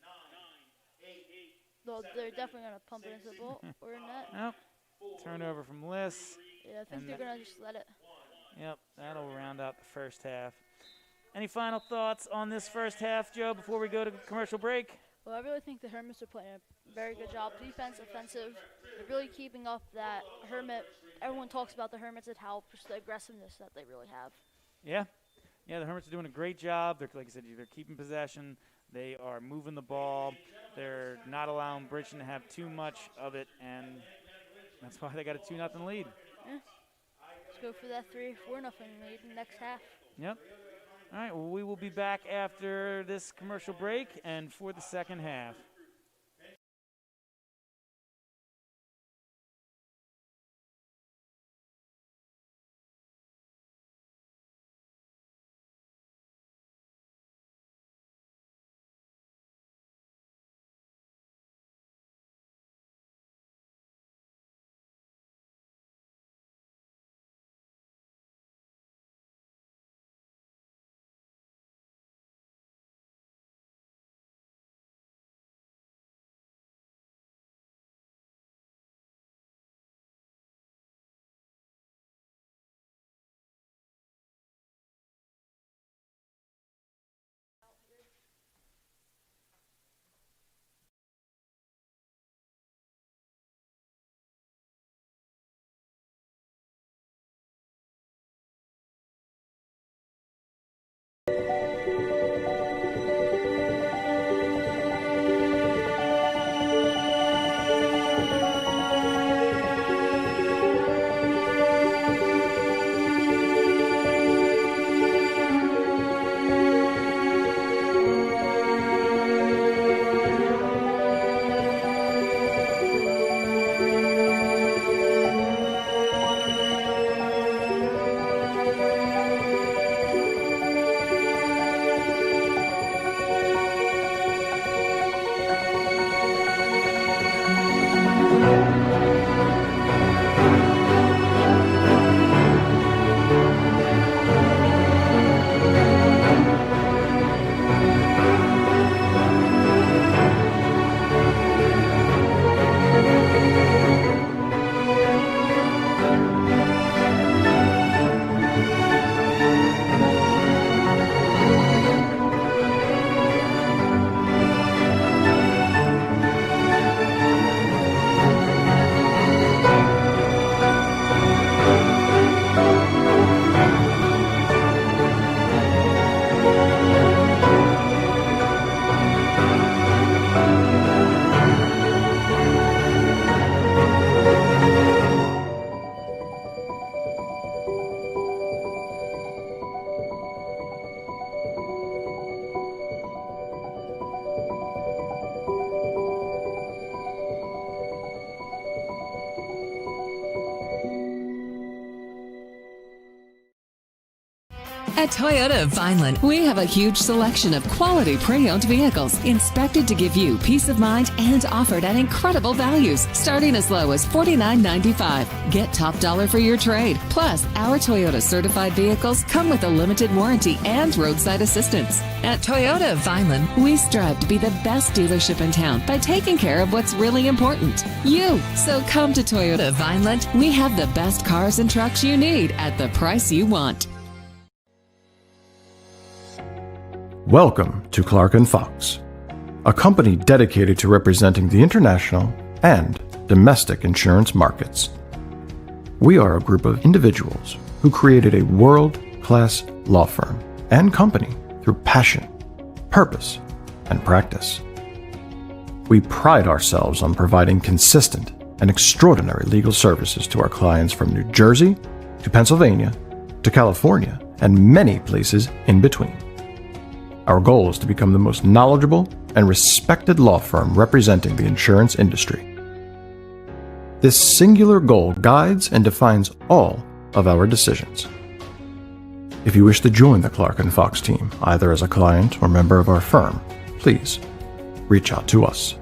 9, 8, Well, they're definitely going to pump it into the ball or in net. Nope. Turnover from Liss. Yeah, I think they're going to just let it. Yep, that'll round out the first half. Any final thoughts on this first half, Joe, before we go to commercial break? Well, I really think the Hermits are playing a very good job. Defense, offensive. They're really keeping up that Hermit. Everyone talks about the Hermits and how just the aggressiveness that they really have. Yeah. Yeah, the Hermits are doing a great job. They're, like I said, they're keeping possession. They are moving the ball. They're not allowing Bridgeton to have too much of it, and that's why they got a 2-0 lead. Yeah. Let's go for that 3-4 nothing lead in the next half. Yep. All right, well, we will be back after this commercial break and for the second half. At Toyota of Vineland, we have a huge selection of quality pre-owned vehicles inspected to give you peace of mind and offered at incredible values, starting as low as $49.95. Get top dollar for your trade. Plus, our Toyota certified vehicles come with a limited warranty and roadside assistance. At Toyota of Vineland, we strive to be the best dealership in town by taking care of what's really important, you. So come to Toyota of Vineland. We have the best cars and trucks you need at the price you want. Welcome to Clark & Fox, a company dedicated to representing the international and domestic insurance markets. We are a group of individuals who created a world-class law firm and company through passion, purpose, and practice. We pride ourselves on providing consistent and extraordinary legal services to our clients from New Jersey to Pennsylvania to California and many places in between. Our goal is to become the most knowledgeable and respected law firm representing the insurance industry. This singular goal guides and defines all of our decisions. If you wish to join the Clark & Fox team, either as a client or member of our firm, please reach out to us.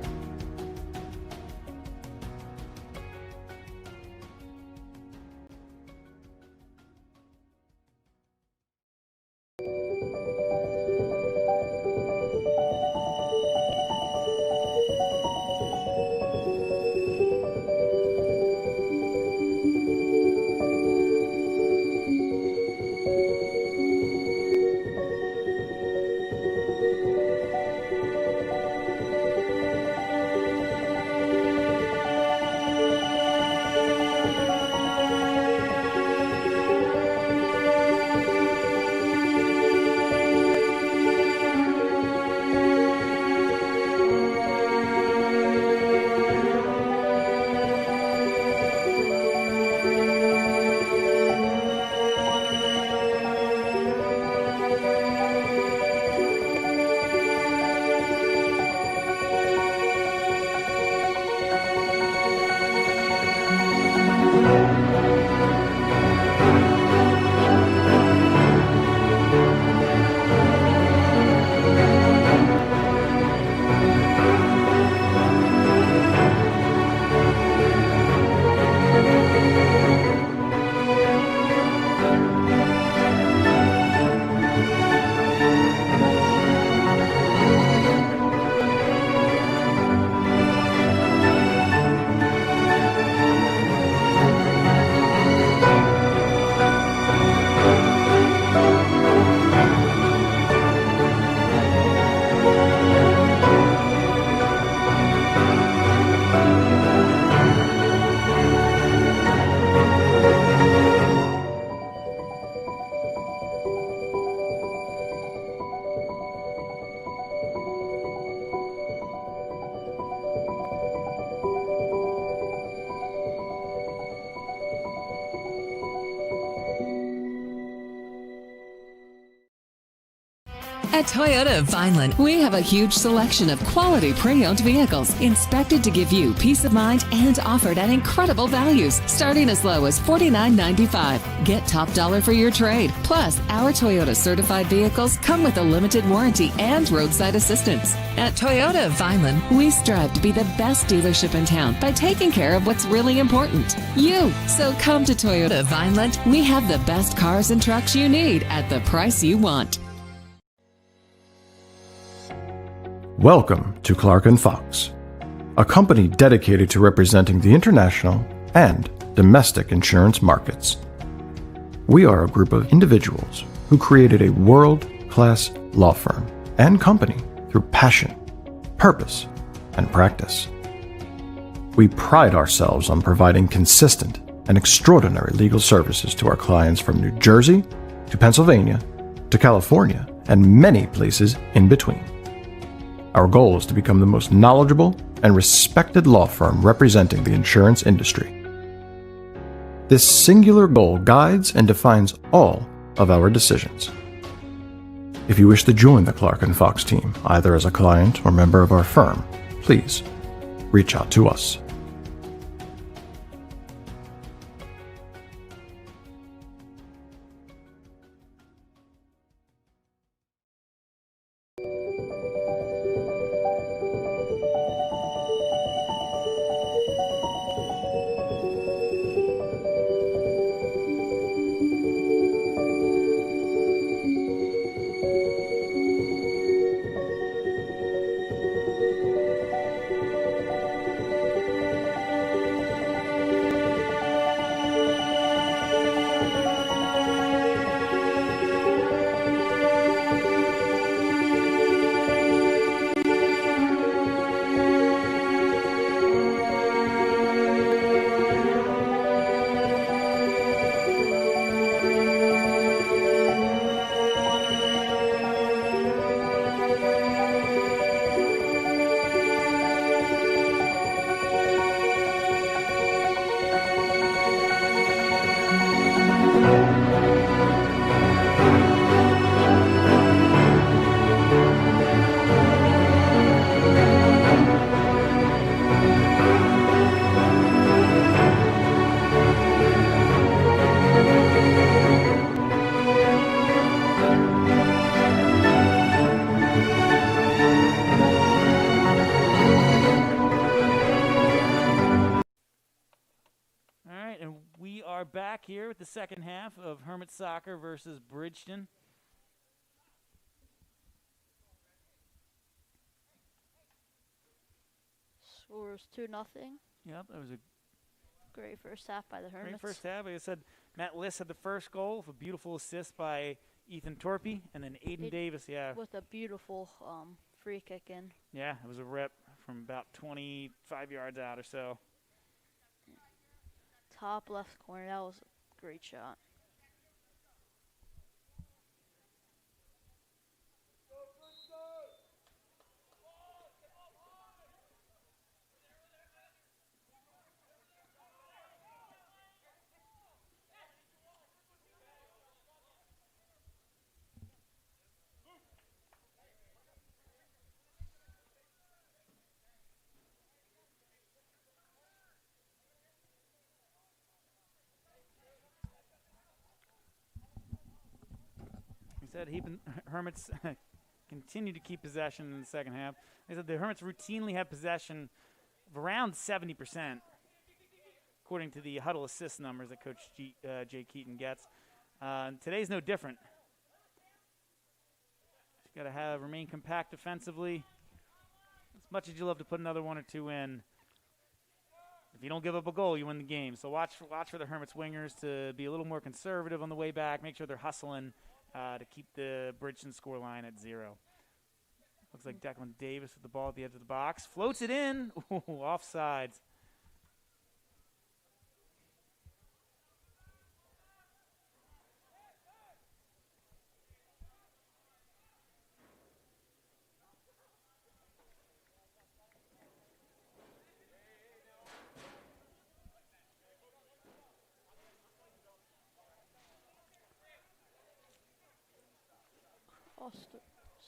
At Toyota of Vineland, we have a huge selection of quality pre-owned vehicles inspected to give you peace of mind and offered at incredible values, starting as low as $49.95. Get top dollar for your trade. Plus, our Toyota certified vehicles come with a limited warranty and roadside assistance. At Toyota of Vineland, we strive to be the best dealership in town by taking care of what's really important, you. So come to Toyota of Vineland. We have the best cars and trucks you need at the price you want. Welcome to Clark & Fox, a company dedicated to representing the international and domestic insurance markets. We are a group of individuals who created a world-class law firm and company through passion, purpose, and practice. We pride ourselves on providing consistent and extraordinary legal services to our clients from New Jersey to Pennsylvania to California and many places in between. Our goal is to become the most knowledgeable and respected law firm representing the insurance industry. This singular goal guides and defines all of our decisions. If you wish to join the Clark & Fox team, either as a client or member of our firm, please reach out to us. back here with the second half of Hermit Soccer versus Bridgeton. Scores 2-0. Yep, that was a Great first half by the Hermits. great first half. Like I said, Matt Liss had the first goal with a beautiful assist by Ethan Torpy, and then Aiden Davis, With a beautiful free kick in. Yeah, it was a rip from about 25 yards out or so. Top left corner. That was a great shot. He said Hermits continue to keep possession in the second half. They said the Hermits routinely have possession of around 70%, according to the huddle assist numbers that Coach Jay Keaton gets. Today's no different. Got to remain compact defensively. As much as you love to put another one or two in, if you don't give up a goal, you win the game. So watch for the Hermits wingers to be a little more conservative on the way back. Make sure they're hustling to keep the Bridgeton score line at 0. Looks like Declan Davis with the ball at the edge of the box. Floats it in. Ooh, offsides.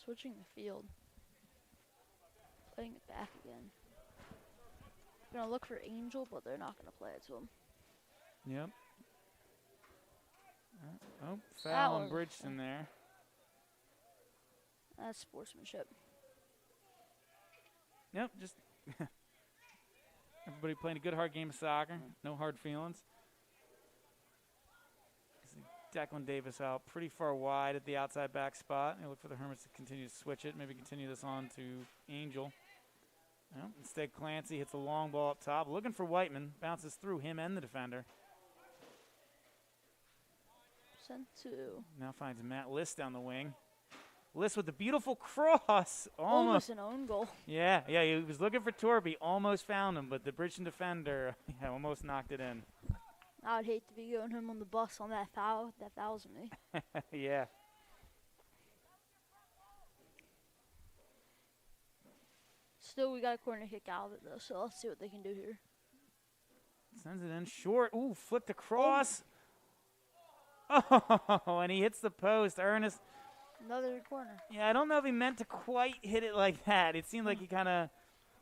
Switching the field. Playing it back again. They're going to look for Angel, but they're not going to play it to him. Yep. Foul on Bridgeton there. That's sportsmanship. Yep, just everybody playing a good hard game of soccer. No hard feelings. Declan Davis out pretty far wide at the outside back spot. They look for the Hermits to continue to switch it. Maybe continue this on to Angel. Well, instead, Clancy hits a long ball up top. Looking for Whiteman. Bounces through him and the defender. Sent to. Now finds Matt Liss down the wing. Liss with the beautiful cross. Almost an own goal. Yeah, he was looking for Torby. Almost found him, but the Bridgeton defender almost knocked it in. I would hate to be going home on the bus on that foul. That foul's me. Yeah. Still, we got a corner kick out of it, though, so let's see what they can do here. Sends it in short. Ooh, flipped across. Oh, and he hits the post. Ernest. Another corner. Yeah, I don't know if he meant to quite hit it like that. It seemed like he kind of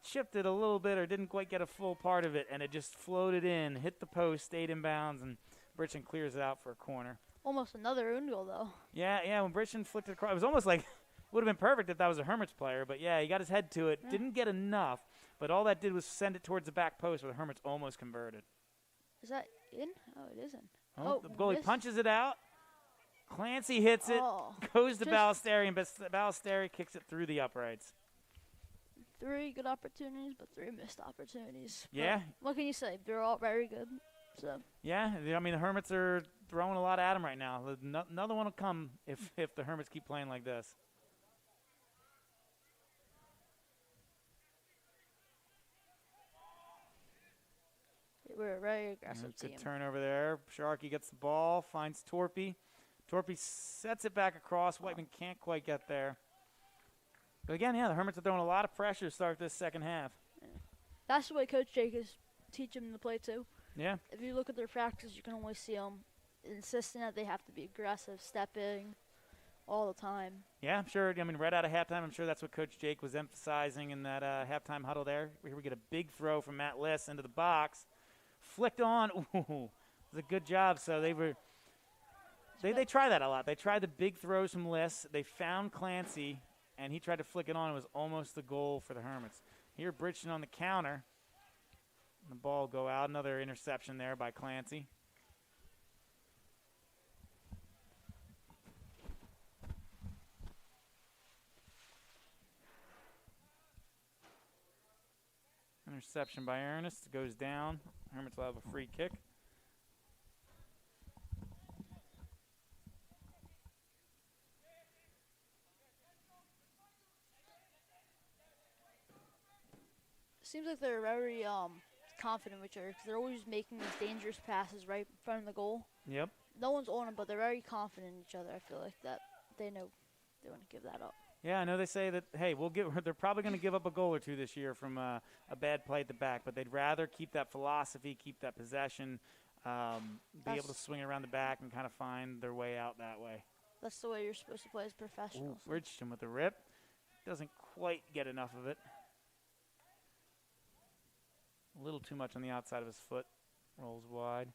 chipped it a little bit or didn't quite get a full part of it, and it just floated in, hit the post, stayed in bounds, and Bridgeton clears it out for a corner. Almost another own goal, though. Yeah, when Bridgeton flicked it across, it was almost like would have been perfect if that was a Hermits player, but yeah, he got his head to it, didn't get enough, but all that did was send it towards the back post where the Hermits almost converted. Is that in? Oh, it isn't. Oh, the goalie punches it out. Clancy hits it, goes to Ballesteri, and Ballesteri kicks it through the uprights. 3 good opportunities, but 3 missed opportunities. Yeah. But what can you say? They're all very good. So. Yeah, I mean, the Hermits are throwing a lot at them right now. Another one will come if the Hermits keep playing like this. We're a very aggressive team. Good turnover there. Sharkey gets the ball, finds Torpy. Torpy sets it back across. Whiteman can't quite get there. But again, the Hermits are throwing a lot of pressure to start this second half. Yeah. That's the way Coach Jake is teaching them to play, too. Yeah. If you look at their practice, you can always see them insisting that they have to be aggressive, stepping all the time. Yeah, I'm sure. I mean, right out of halftime, I'm sure that's what Coach Jake was emphasizing in that halftime huddle there. Here we get a big throw from Matt Liss into the box. Flicked on. Ooh, it was a good job. So they try that a lot. They try the big throws from Liss. They found Clancy, and he tried to flick it on. It was almost the goal for the Hermits. Here, Bridgeton on the counter. The ball go out. Another interception there by Clancy. Interception by Ernest. Goes down. Hermits will have a free kick. Seems like they're very confident with each other 'cause they're always making these dangerous passes right in front of the goal. Yep. No one's on them, but they're very confident in each other. I feel like that they know they want to give that up. Yeah, I know they say that, hey, they're probably going to give up a goal or two this year from a bad play at the back, but they'd rather keep that philosophy, keep that possession, be able to swing it around the back and kind of find their way out that way. That's the way you're supposed to play as professionals. Ooh, Bridgeton with the rip. Doesn't quite get enough of it. A little too much on the outside of his foot. Rolls wide.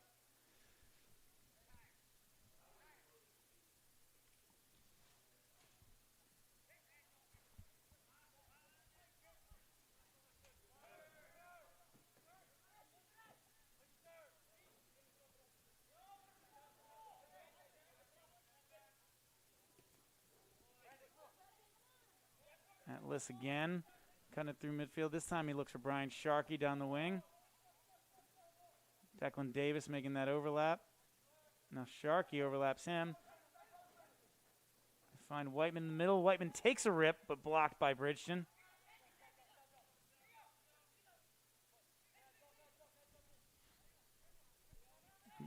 Atlas again, cutting it through midfield. This time he looks for Brian Sharkey down the wing. Declan Davis making that overlap. Now Sharkey overlaps him. Find Whiteman in the middle. Whiteman takes a rip, but blocked by Bridgeton.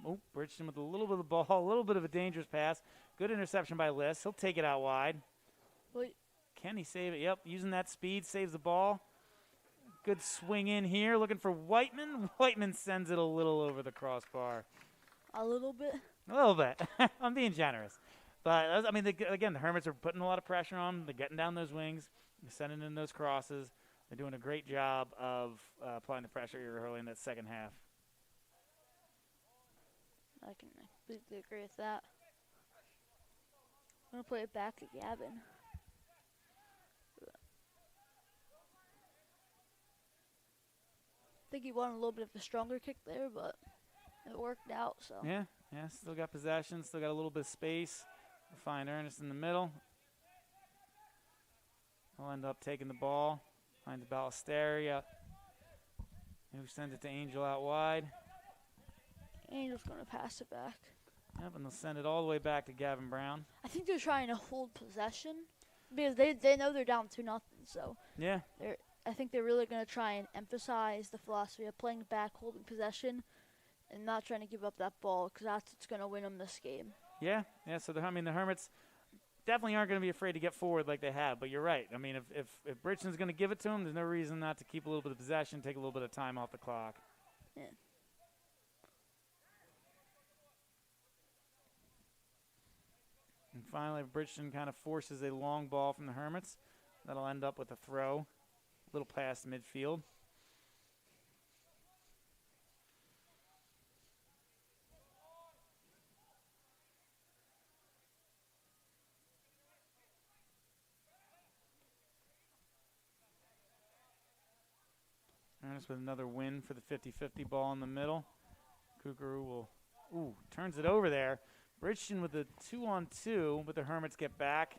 Oh, Bridgeton with a little bit of the ball, a little bit of a dangerous pass. Good interception by Liss. He'll take it out wide. Wait. Can he save it? Yep, using that speed, saves the ball. Good swing in here, looking for Whiteman. Whiteman sends it a little over the crossbar. A little bit? A little bit. I'm being generous. But, I mean, again, the Hermits are putting a lot of pressure on them. They're getting down those wings. They're sending in those crosses. They're doing a great job of applying the pressure here early in that second half. I can completely agree with that. I'm going to play it back to Gavin. I think he wanted a little bit of a stronger kick there, but it worked out. So Yeah, still got possession, still got a little bit of space. We'll find Ernest in the middle. He'll end up taking the ball. Finds Ballesteria, who sends it to Angel out wide. Angel's going to pass it back. Yep, and they'll send it all the way back to Gavin Brown. I think they're trying to hold possession because they know they're down 2-0. So Yeah. I think they're really going to try and emphasize the philosophy of playing back, holding possession, and not trying to give up that ball because that's what's going to win them this game. Yeah. So the Hermits definitely aren't going to be afraid to get forward like they have. But you're right. I mean, if Bridgeton's going to give it to them, there's no reason not to keep a little bit of possession, take a little bit of time off the clock. Yeah. And finally, Bridgeton kind of forces a long ball from the Hermits. That'll end up with a throw. Little past midfield. Ernest with another win for the 50-50 ball in the middle. Kukuru will, turns it over there. Bridgeton with a 2-on-2, but the Hermits get back.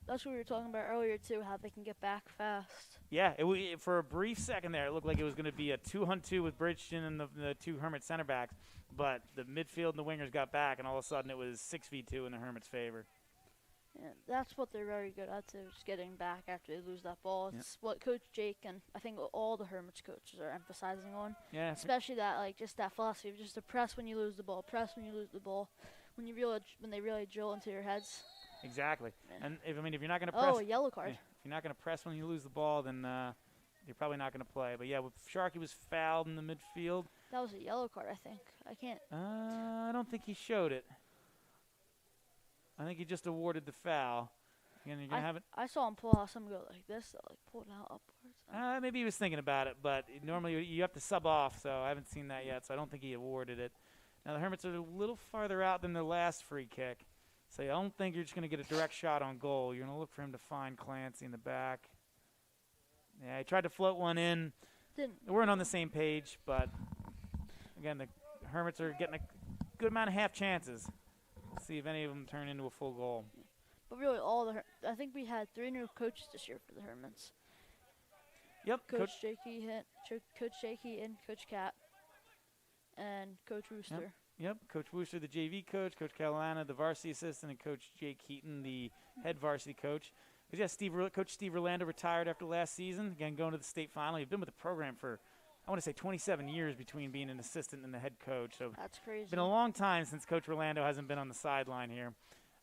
That's what we were talking about earlier, too, how they can get back fast. Yeah, for a brief second there, it looked like it was going to be a 2-on-2 with Bridgeton and the two Hermit center backs, but the midfield and the wingers got back, and all of a sudden it was 6v2 in the Hermits' favor. Yeah, that's what they're very good at, too, just getting back after they lose that ball. It's what Coach Jake and I think all the Hermits coaches are emphasizing on. Yeah. Especially that philosophy of just to press when you lose the ball, press when you lose the ball, when they really drill into your heads. Exactly. Yeah. And if you're not going to press. Oh, a yellow card. If you're not going to press when you lose the ball, then you're probably not going to play. But yeah, Sharkey was fouled in the midfield. That was a yellow card, I think. I can't. I don't think he showed it. I think he just awarded the foul. You're gonna have it. I saw him pull out some go like this, pull it out upwards. Maybe he was thinking about it, but normally you have to sub off, so I haven't seen that yet, so I don't think he awarded it. Now the Hermits are a little farther out than their last free kick, so I don't think you're just going to get a direct shot on goal. You're going to look for him to find Clancy in the back. Yeah, he tried to float one in. They weren't on the same page, but again, the Hermits are getting a good amount of half chances. Let's see if any of them turn into a full goal. But really, I think we had 3 new coaches this year for the Hermits. Yep. Coach Jakey and Coach Cap, and Coach Rooster. Yep. Coach Wooster, the JV coach. Coach Catalana, the varsity assistant, and Coach Jake Heaton, the head varsity coach. Because Coach Steve Orlando retired after last season. Again, going to the state final. He's been with the program for, I want to say, 27 years between being an assistant and the head coach. So That's crazy. it's been a long time since Coach Orlando hasn't been on the sideline here.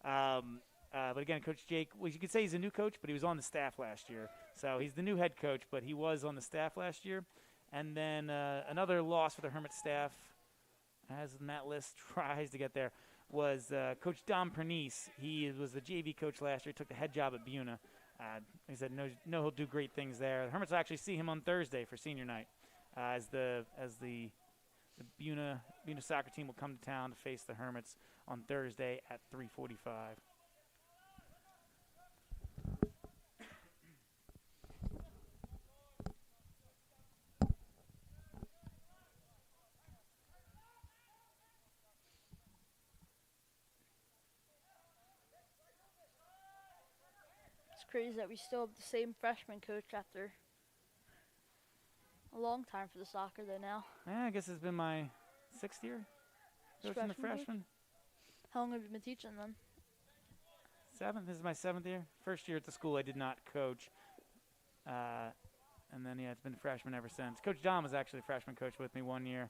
But again, Coach Jake, well, you could say he's a new coach, but he was on the staff last year. So he's the new head coach, but he was on the staff last year. And then another loss for the Hermit staff, as Matt List tries to get there, was Coach Dom Pernice. He was the JV coach last year. He took the head job at Buna. He said no, he'll do great things there. The Hermits will actually see him on Thursday for senior night, as the Buna soccer team will come to town to face the Hermits on Thursday at 3:45. Crazy that we still have the same freshman coach after a long time for the soccer though now. Yeah, I guess it's been my 6th year coaching the freshmen. How long have you been teaching them? 7th. This is my 7th year. First year at the school I did not coach. And then, it's been freshman ever since. Coach Dom was actually a freshman coach with me 1 year.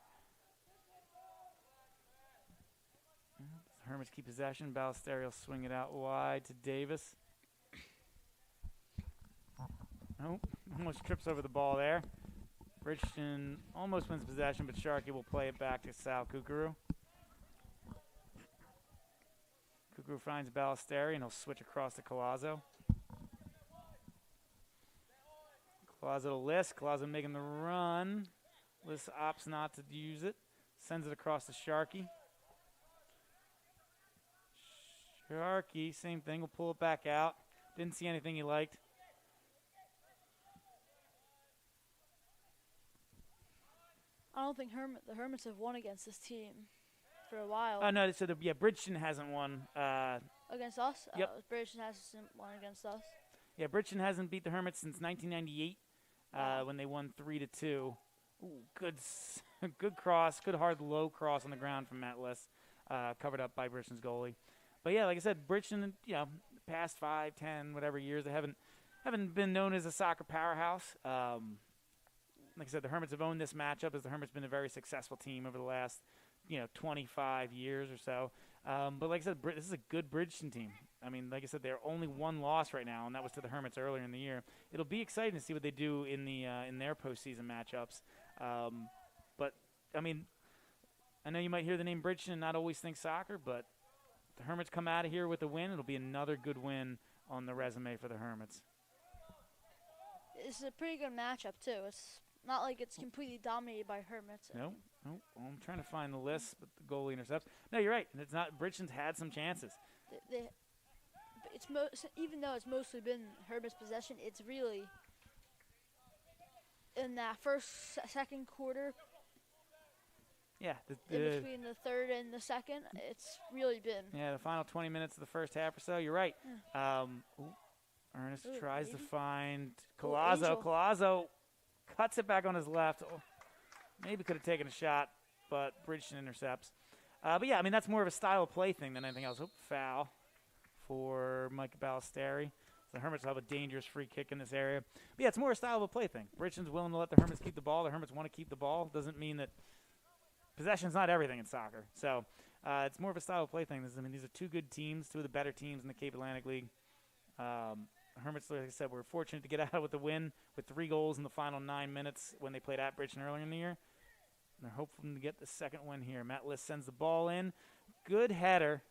The Hermits keep possession. Ballesteri will swing it out wide to Davis. Nope, almost trips over the ball there. Bridgeton almost wins possession, but Sharkey will play it back to Sal Kukuru. Kukuru finds Ballesteri, and he'll switch across to Collazo. Collazo to Liss. Collazo making the run. Liss opts not to use it. Sends it across to Sharkey. Sharkey, same thing, will pull it back out. Didn't see anything he liked. I don't think the Hermits have won against this team for a while. No, so Bridgeton hasn't won. Against us? Yep. Bridgeton hasn't won against us. Yeah, Bridgeton hasn't beat the Hermits since 1998 when they won 3-2. Ooh, good cross, good hard low cross on the ground from Matt Liss, covered up by Bridgeton's goalie. But yeah, like I said, Bridgeton, past 5, 10, whatever years, they haven't been known as a soccer powerhouse. Like I said, the Hermits have owned this matchup as the Hermits been a very successful team over the last, 25 years or so. But like I said, this is a good Bridgeton team. I mean, like I said, they're only one loss right now, and that was to the Hermits earlier in the year. It'll be exciting to see what they do in their postseason matchups. But I mean, I know you might hear the name Bridgeton and not always think soccer, but if the Hermits come out of here with a win, it'll be another good win on the resume for the Hermits. It's a pretty good matchup too. It's not like it's completely dominated by Hermits. Nope. Well, I'm trying to find the list, but the goalie intercepts. No, you're right. It's not. Bridgeton's had some chances. Even though it's mostly been Hermits' possession, it's really in that second quarter. Yeah. In between the third and the second, it's really been. Yeah, the final 20 minutes of the first half or so. You're right. Yeah. Ernest tries to find Collazo. Collazo cuts it back on his left. Oh, maybe could have taken a shot, but Bridgeton intercepts. But yeah, I mean, that's more of a style of play thing than anything else. Foul for Mike Ballesteri. The Hermits will have a dangerous free kick in this area. But yeah, it's more a style of a play thing. Bridgeton's willing to let the Hermits keep the ball. The Hermits want to keep the ball. Doesn't mean that possession's not everything in soccer. So it's more of a style of play thing. These are two good teams, two of the better teams in the Cape Atlantic League. Hermits, like I said, were fortunate to get out with the win with 3 goals in the final 9 minutes when they played at Bridgeton earlier in the year. And they're hoping to get the second win here. Matt Liss sends the ball in. Good header.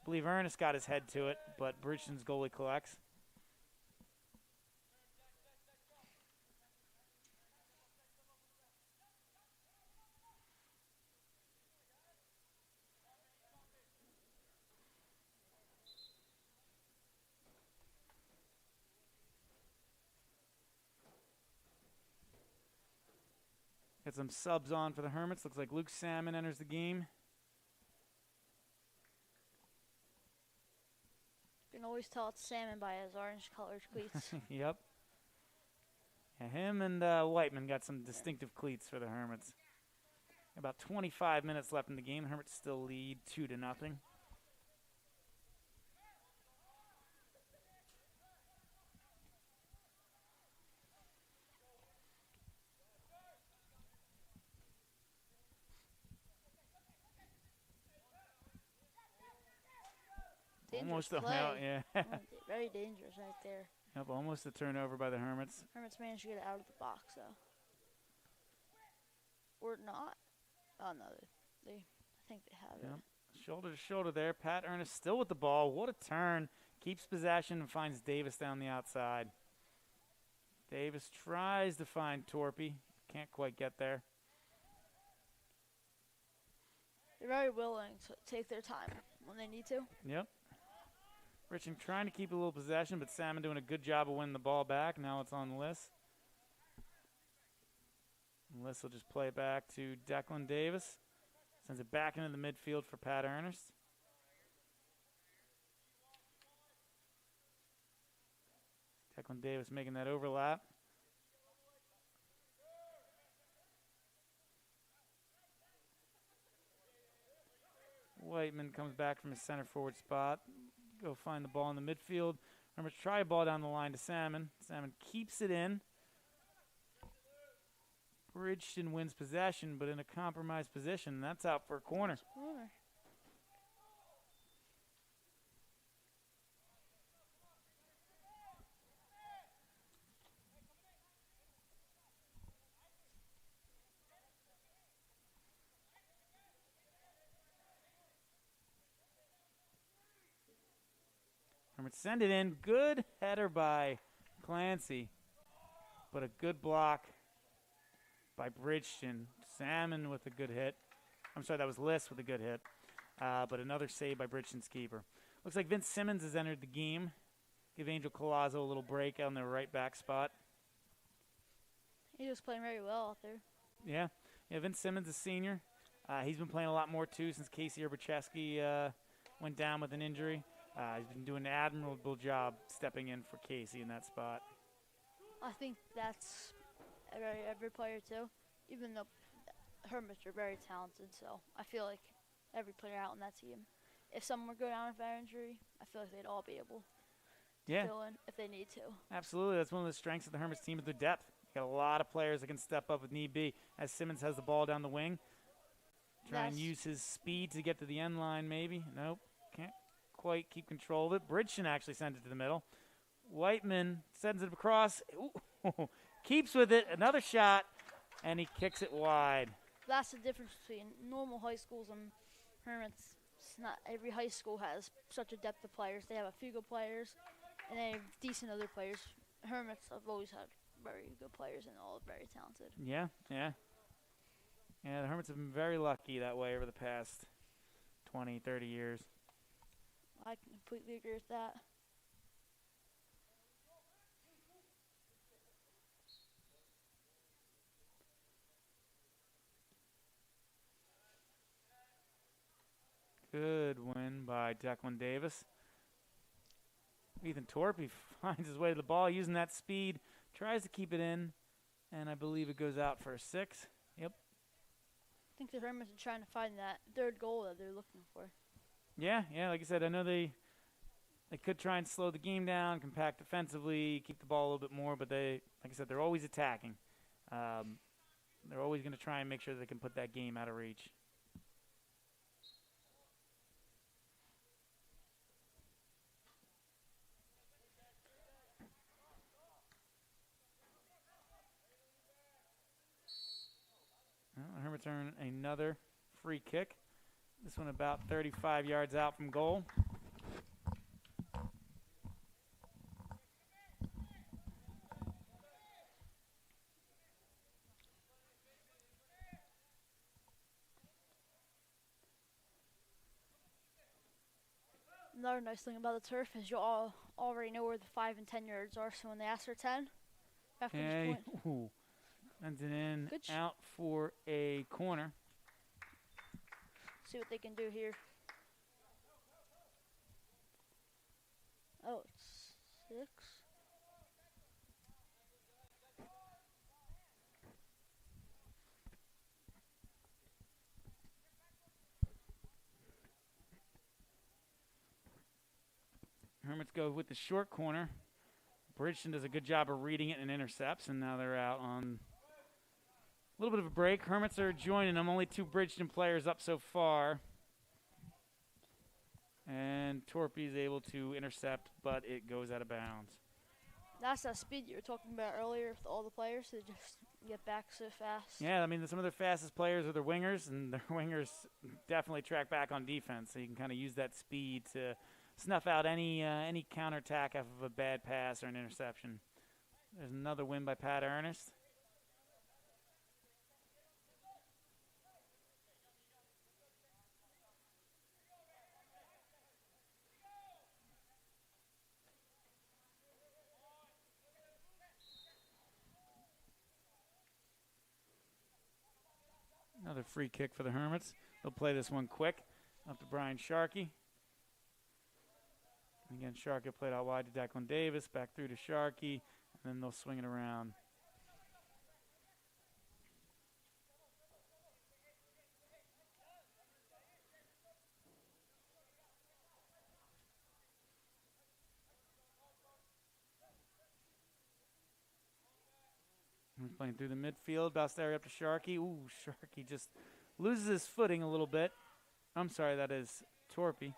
I believe Ernest got his head to it, but Bridgeton's goalie collects. Got some subs on for the Hermits. Looks like Luke Salmon enters the game. You can always tell it's Salmon by his orange-colored cleats. Yep. Yeah, him and Whiteman got some distinctive cleats for the Hermits. About 25 minutes left in the game. The Hermits still lead 2-0. Dangerous Almost play. yeah. Very dangerous right there. Yep, almost a turnover by the Hermits. Hermits managed to get it out of the box, though. Or not. Oh, no. I think they have Yep. it. Shoulder to shoulder there. Pat Ernest still with the ball. What a turn. Keeps possession and finds Davis down the outside. Davis tries to find Torpy. Can't quite get there. They're very willing to take their time when they need to. Yep. Bridgeton trying to keep a little possession, but Salmon doing a good job of winning the ball back. Now it's on Liss. Liss will just play it back to Declan Davis. Sends it back into the midfield for Pat Ernest. Declan Davis making that overlap. Whiteman comes back from his center forward spot. Go find the ball in the midfield. Remember, try a ball down the line to Salmon. Salmon keeps it in. Bridgeton wins possession, but in a compromised position. That's out for a corner. Hermits send it in. Good header by Clancy, but a good block by Bridgeton. Salmon with a good hit. I'm sorry, that was Liss with a good hit. But another save by Bridgeton's keeper. Looks like Vince Simmons has entered the game. Give Angel Collazo a little break on the right back spot. He was playing very well out there. Yeah, Vince Simmons, a senior. He's been playing a lot more, too, since Casey Urbacheski went down with an injury. He's been doing an admirable job stepping in for Casey in that spot. I think that's every player, too. Even though Hermits are very talented, so I feel like every player out on that team, if someone were to go down with that injury, I feel like they'd all be able to fill in if they need to. Absolutely. That's one of the strengths of the Hermits team is their depth. You got a lot of players that can step up if need be. As Simmons has the ball down the wing, try and use his speed to get to the end line maybe. Nope, can't quite keep control of it. Bridgeton actually sends it to the middle. Whiteman sends it across. Ooh, keeps with it. Another shot, and he kicks it wide. That's the difference between normal high schools and Hermits. It's not every high school has such a depth of players. They have a few good players, and they have decent other players. Hermits have always had very good players and all very talented. Yeah. The Hermits have been very lucky that way over the past 20, 30 years. I completely agree with that. Good win by Declan Davis. Ethan Torpy finds his way to the ball using that speed, tries to keep it in, and I believe it goes out for a 6. Yep. I think the Hermits are trying to find that third goal that they're looking for. Yeah, like I said, I know they could try and slow the game down, compact defensively, keep the ball a little bit more, but like I said, they're always attacking. They're always going to try and make sure they can put that game out of reach. Well, Hermits earn another free kick. This one about 35 yards out from goal. Another nice thing about the turf is you all already know where the 5 and 10 yards are, so when they ask for 10, after each point. Sends it in, out for a corner. See what they can do here. Oh, it's 6. Hermits go with the short corner. Bridgeton does a good job of reading it and intercepts, and now they're out on a little bit of a break. Hermits are joining them. Only 2 Bridgeton players up so far. And Torpy is able to intercept, but it goes out of bounds. That's that speed you were talking about earlier with all the players. They just get back so fast. Yeah, I mean, some of their fastest players are their wingers, and their wingers definitely track back on defense. So you can kind of use that speed to snuff out any counterattack off of a bad pass or an interception. There's another win by Pat Ernest. Another free kick for the Hermits. They'll play this one quick up to Brian Sharkey. Again, Sharkey played out wide to Declan Davis, back through to Sharkey, and then they'll swing it around. Playing through the midfield, Basteri up to Sharkey. Ooh, Sharkey just loses his footing a little bit. I'm sorry, that is Torpy.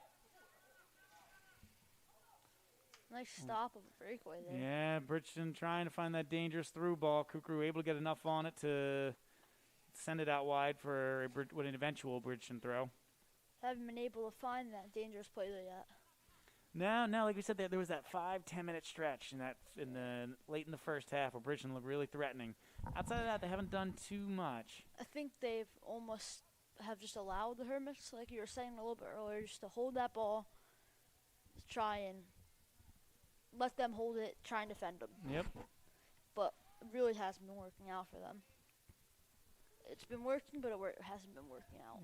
Nice stop of a breakaway there. Yeah, Bridgeton trying to find that dangerous through ball. Kukru able to get enough on it to send it out wide for an eventual Bridgeton throw. Haven't been able to find that dangerous play there yet. No, like we said, there was that 5-10 minute stretch late in the first half where Bridgeton looked really threatening. Outside of that, they haven't done too much. I think they've almost have just allowed the Hermits, like you were saying a little bit earlier, just to hold that ball, to try and let them hold it, try and defend them. Yep. But it really hasn't been working out for them. It's been working, but it hasn't been working out.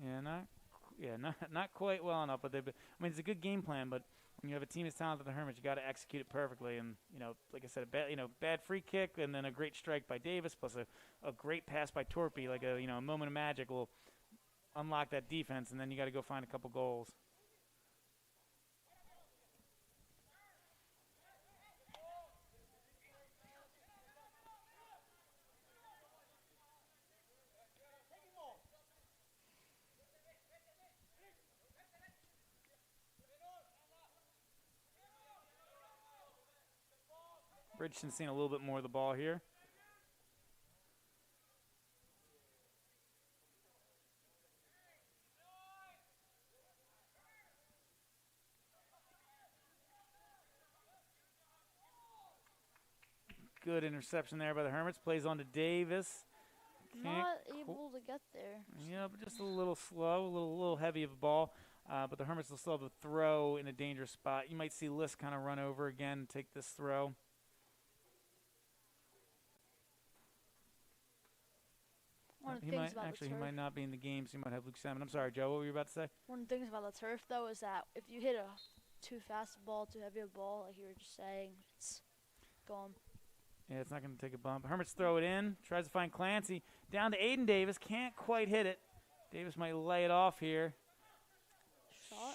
Not quite well enough. But it's a good game plan, but when you have a team as talented as the Hermits, you got to execute it perfectly. And like I said, a bad free kick and then a great strike by Davis, plus a great pass by Torpy, like a moment of magic will unlock that defense, and then you got to go find a couple goals. Bridgeton's seen a little bit more of the ball here. Good interception there by the Hermits. Plays on to Davis. Not able to get there. Yeah, but just a little slow, a little heavy of a ball. But the Hermits will still have a throw in a dangerous spot. You might see List kind of run over again and take this throw. He might not be in the game, so he might have Luke Salmon. I'm sorry, Joe, what were you about to say? One of the things about the turf, though, is that if you hit a too fast ball, too heavy a ball, like you were just saying, it's gone. Yeah, it's not going to take a bump. Hermits throw it in, tries to find Clancy. Down to Aiden Davis, can't quite hit it. Davis might lay it off here.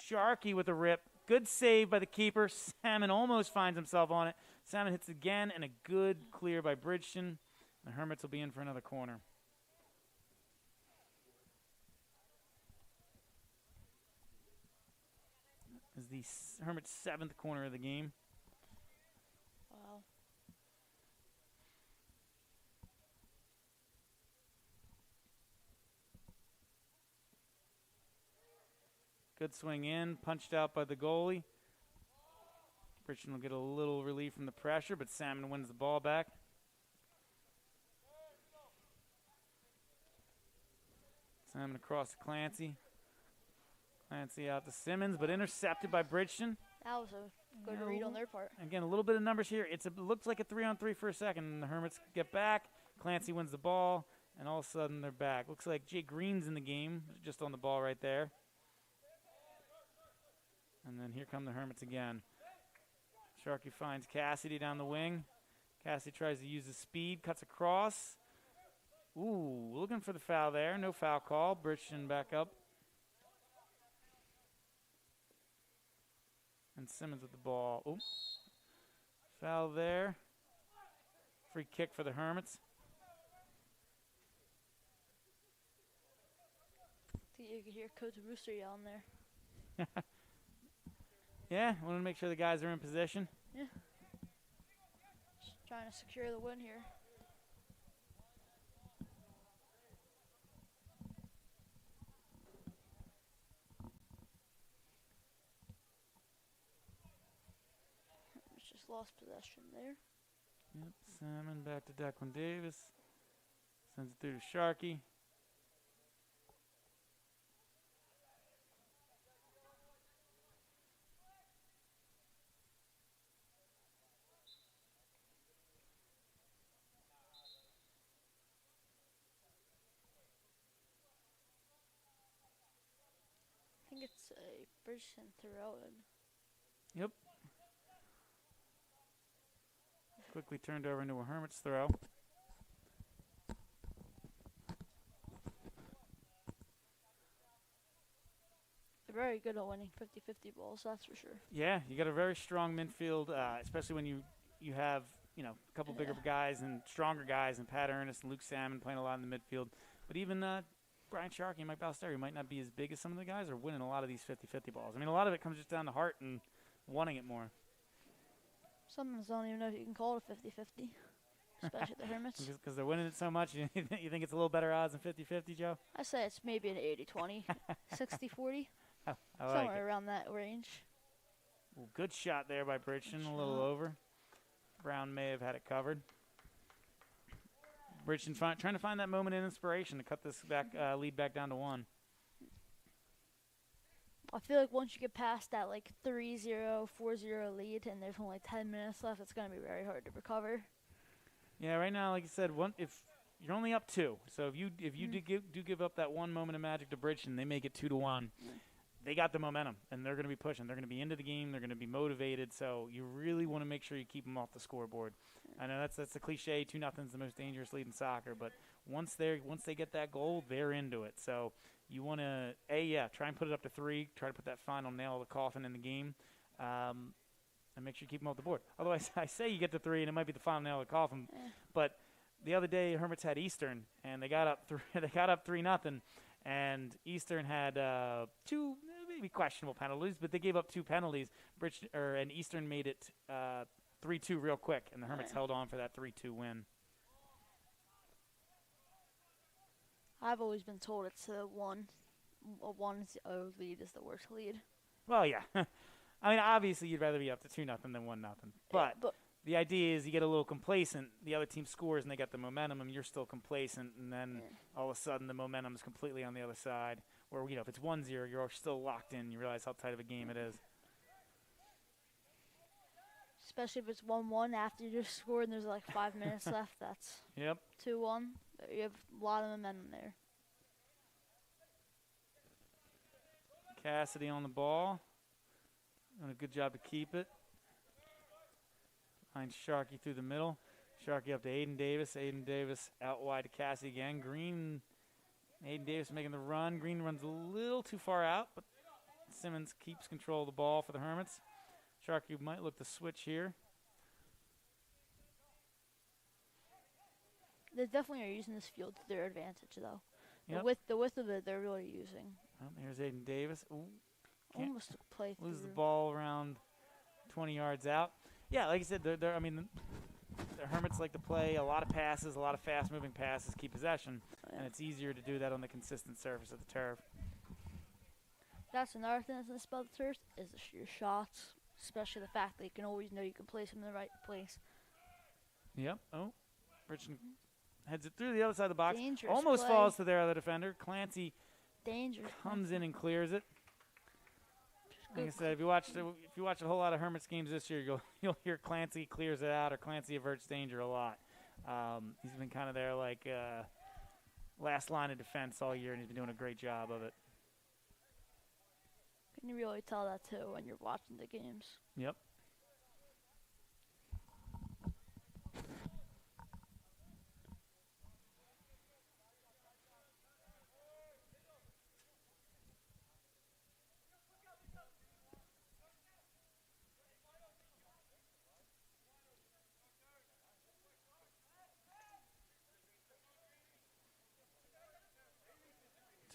Sharkey with a rip. Good save by the keeper. Salmon almost finds himself on it. Salmon hits again, and a good clear by Bridgeton. The Hermits will be in for another corner. Is the Hermits' 7th corner of the game. Wow. Good swing in, punched out by the goalie. Bridgeton will get a little relief from the pressure, but Salmon wins the ball back. Salmon across to Clancy. Clancy out to Simmons, but intercepted by Bridgeton. That was a good read on their part. Again, a little bit of numbers here. It looks like a 3-on-3 for a second. The Hermits get back. Clancy wins the ball, and all of a sudden they're back. Looks like Jake Green's in the game, just on the ball right there. And then here come the Hermits again. Sharkey finds Cassidy down the wing. Cassidy tries to use his speed, cuts across. Ooh, looking for the foul there. No foul call. Bridgeton back up. And Simmons with the ball. Oop. Foul there. Free kick for the Hermits. I think you can hear Coach Rooster yelling there. Yeah, want to make sure the guys are in position. Yeah. Just trying to secure the win here. Just lost possession there. Yep, Salmon back to Declan Davis. Sends it through to Sharkey. I think it's a Bridgeton throw in. Yep. Quickly turned over into a Hermits throw. They're very good at winning 50-50 balls, that's for sure. Yeah, you got a very strong midfield, especially when you have a couple bigger guys and stronger guys, and Pat Ernest and Luke Salmon playing a lot in the midfield. But even Brian Sharkey and Mike Ballesteri might not be as big as some of the guys, are winning a lot of these 50-50 balls. I mean, a lot of it comes just down to heart and wanting it more. Some don't even know if you can call it a 50-50, especially the Hermits. Because they're winning it so much, you think it's a little better odds than 50-50, Joe? I say it's maybe an 80-20, 60-40, I like somewhere it. around that range. Ooh, good shot there by Bridgeton, Good a little shot. over. Brown may have had it covered. Bridgeton trying to find that moment in inspiration to cut this lead back down to 1. I feel like once you get past that 3-0, 4-0 lead and there's only 10 minutes left, it's going to be very hard to recover. Yeah, right now, like you said, if you're only up 2, so if you do give up that one moment of magic to Bridgeton, they make it 2-1. They got the momentum, and they're going to be pushing. They're going to be into the game. They're going to be motivated. So you really want to make sure you keep them off the scoreboard. I know that's a cliche. 2-0 is the most dangerous lead in soccer, but once they get that goal, they're into it. So you want to try and put it up to 3. Try to put that final nail of the coffin in the game, and make sure you keep them off the board. Otherwise, I say you get to 3, and it might be the final nail of the coffin. But the other day, Hermits had Eastern, and they got up 3-0. And Eastern had 2 maybe questionable penalties, but they gave up 2 penalties. And Eastern made it 3-2 real quick, and the Hermits held on for that 3-2 win. I've always been told it's a 1-0 lead is the worst lead. Well, yeah. I mean, obviously you'd rather be up to 2-0 than 1-0. But the idea is you get a little complacent. The other team scores, and they got the momentum, and you're still complacent, and then all of a sudden the momentum is completely on the other side. Where, if it's 1-0, you're still locked in. You realize how tight of a game it is. Especially if it's 1-1 after you just scored and there's 5 minutes left. That's 2-1. You have a lot of momentum there. Cassidy on the ball. Doing a good job to keep it. Finds Sharkey through the middle. Sharkey up to Aiden Davis. Aiden Davis out wide to Cassidy again. Green, Aiden Davis making the run. Green runs a little too far out, but Simmons keeps control of the ball for the Hermits. Sharkey might look to switch here. They definitely are using this field to their advantage, though. Yep. The width of it, they're really using. Oh, here's Aiden Davis. Ooh, Almost a play through. loses the ball around 20 yards out. Yeah, like I said, the Hermits like to play a lot of passes, a lot of fast-moving passes, keep possession, and it's easier to do that on the consistent surface of the turf. That's another thing that's going to spell the turf is your shots, especially the fact that you can always know you can place them in the right place. Yep. Oh, Bridgeton heads it through the other side of the box. Dangerous Almost play. falls to their other defender. Clancy Dangerous. comes in and clears it. Like I said, if you watch a whole lot of Hermits games this year, you'll hear Clancy clears it out or Clancy averts danger a lot. He's been kind of their last line of defense all year, and he's been doing a great job of it. Can you really tell that too when you're watching the games? Yep.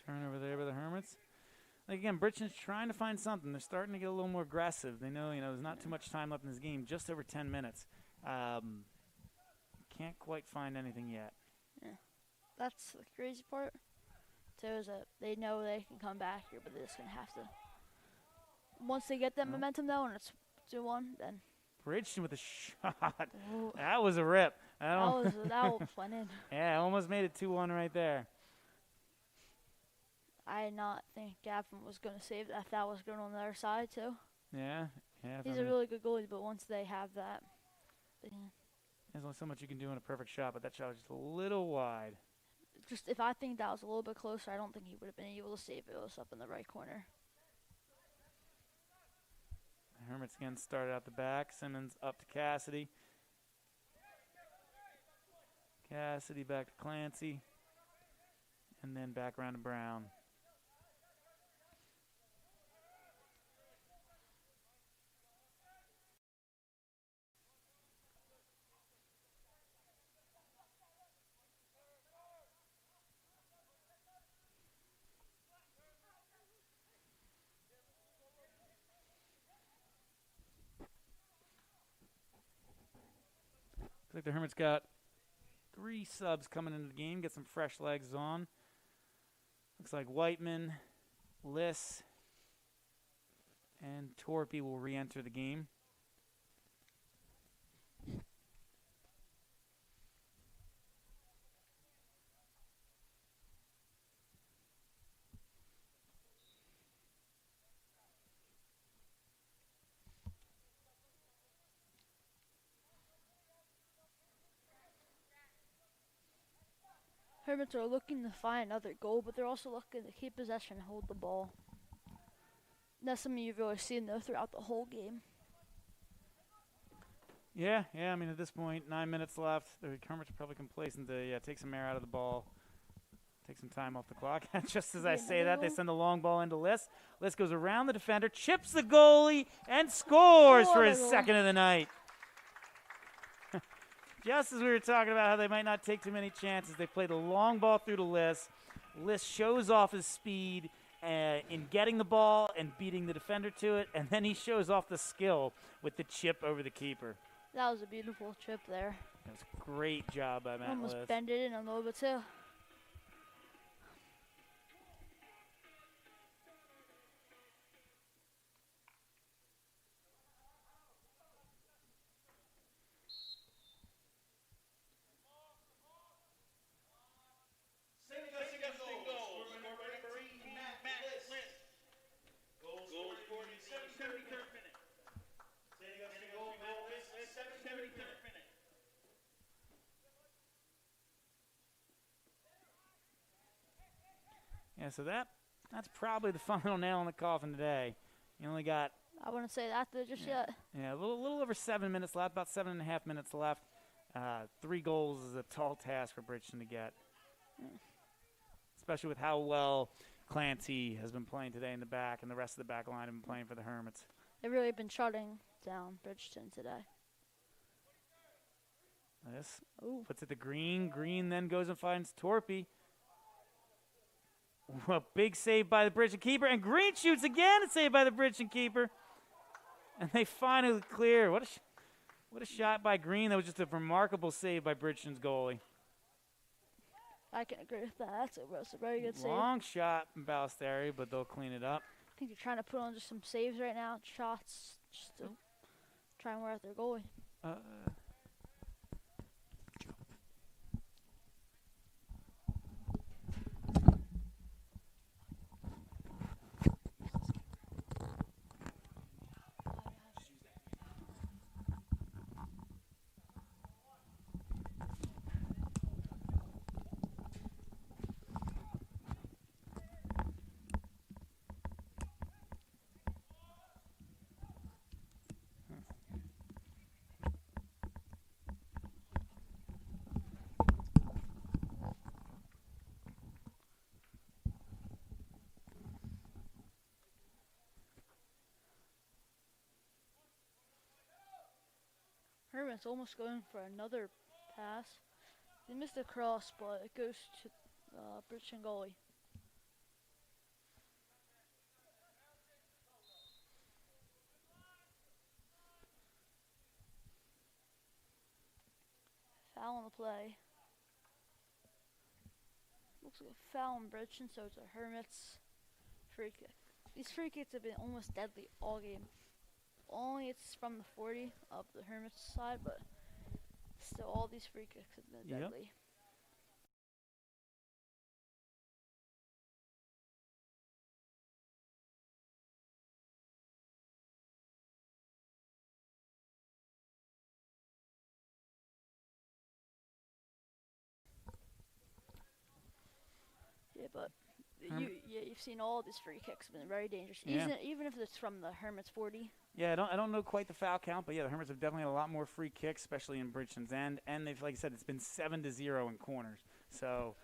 Turnover there by the Hermits. Like again, Bridgeton's trying to find something. They're starting to get a little more aggressive. They know, there's not too much time left in this game, just over 10 minutes. Can't quite find anything yet. Yeah. That's the crazy part. So is that they know they can come back here, but they're just going to have to. Once they get that momentum, though, and it's 2-1, then. Bridgeton with a shot. Ooh. That was a rip. That went in. Yeah, almost made it 2-1 right there. I did not think Gavin was going to save that. That was going on the other side, too. Yeah. He's a really good goalie, but once they have that. There's only so much you can do in a perfect shot, but that shot was just a little wide. Just if I think that was a little bit closer, I don't think he would have been able to save it. It was up in the right corner. The Hermits again started out the back. Simmons up to Cassidy. Cassidy back to Clancy. And then back around to Brown. Looks like the Hermits got 3 subs coming into the game. Get some fresh legs on. Looks like Whiteman, Liss, and Torpy will re-enter the game. Hermits are looking to find another goal, but they're also looking to keep possession and hold the ball. That's something you've really seen, though, throughout the whole game. Yeah. I mean, at this point, 9 minutes left. The Hermits are probably complacent to take some air out of the ball, take some time off the clock. Just as I say that, they send the long ball into Liss. Liss goes around the defender, chips the goalie, and scores for his second of the night. Just as we were talking about how they might not take too many chances, they play the long ball through to Liss. Liss shows off his speed in getting the ball and beating the defender to it, and then he shows off the skill with the chip over the keeper. That was a beautiful chip there. That was a great job by Matt Liss. Almost bend it in a little bit, too. Yeah, so that's probably the final nail in the coffin today. You only got... I wouldn't say that just yet. Yeah, a little over 7 minutes left, about 7.5 minutes left. 3 goals is a tall task for Bridgeton to get. Especially with how well Clancy has been playing today in the back, and the rest of the back line have been playing for the Hermits. They've really been shutting down Bridgeton today. This puts it to Green. Green then goes and finds Torpy. A big save by the Bridgeton keeper, and Green shoots again. A save by the Bridgeton keeper, and they finally clear. What a shot by Green! That was just a remarkable save by Bridgeton's goalie. I can agree with that. That's a very good save. Long shot from Ballesteri, but they'll clean it up. I think they're trying to put on just some saves right now, shots, just to try and wear out their goalie. Hermits almost going for another pass. They missed a cross, but it goes to Bridgeton goalie. on the play. Looks like a foul on Bridgeton, so it's a Hermits free kick. These free kicks have been almost deadly all game. Only it's from the 40 of the Hermits side, but still all these free kicks have been deadly. Yeah, but you've seen all these free kicks have been very dangerous. Yeah. Even if it's from the Hermits 40. Yeah, I don't know quite the foul count, but yeah, the Hermits have definitely had a lot more free kicks, especially in Bridgeton's end, and they've, like I said, it's been 7-0 in corners. So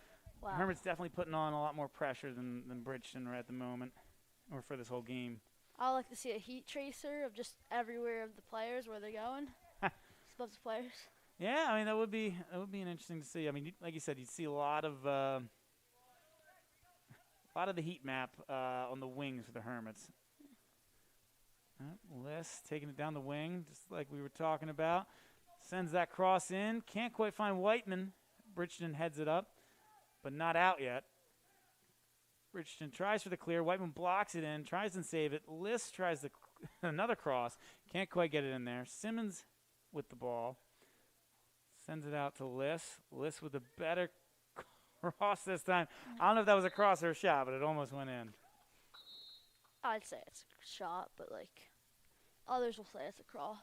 Wow. Hermits definitely putting on a lot more pressure than Bridgeton right at the moment, or for this whole game. I like to see a heat tracer of just everywhere of the players where they're going. Above the players. Yeah, I mean that would be an interesting to see. I mean, like you said, you'd see a lot of the heat map on the wings for the Hermits. Les taking it down the wing, just like we were talking about. Sends that cross in. Can't quite find Whiteman. Bridgeton heads it up, but not out yet. Bridgeton tries for the clear. Whiteman blocks it in, tries and save it. List tries another cross. Can't quite get it in there. Simmons with the ball. Sends it out to List. List with a better cross this time. I don't know if that was a cross or a shot, but it almost went in. I'd say it's a shot, but like others will say it's a cross.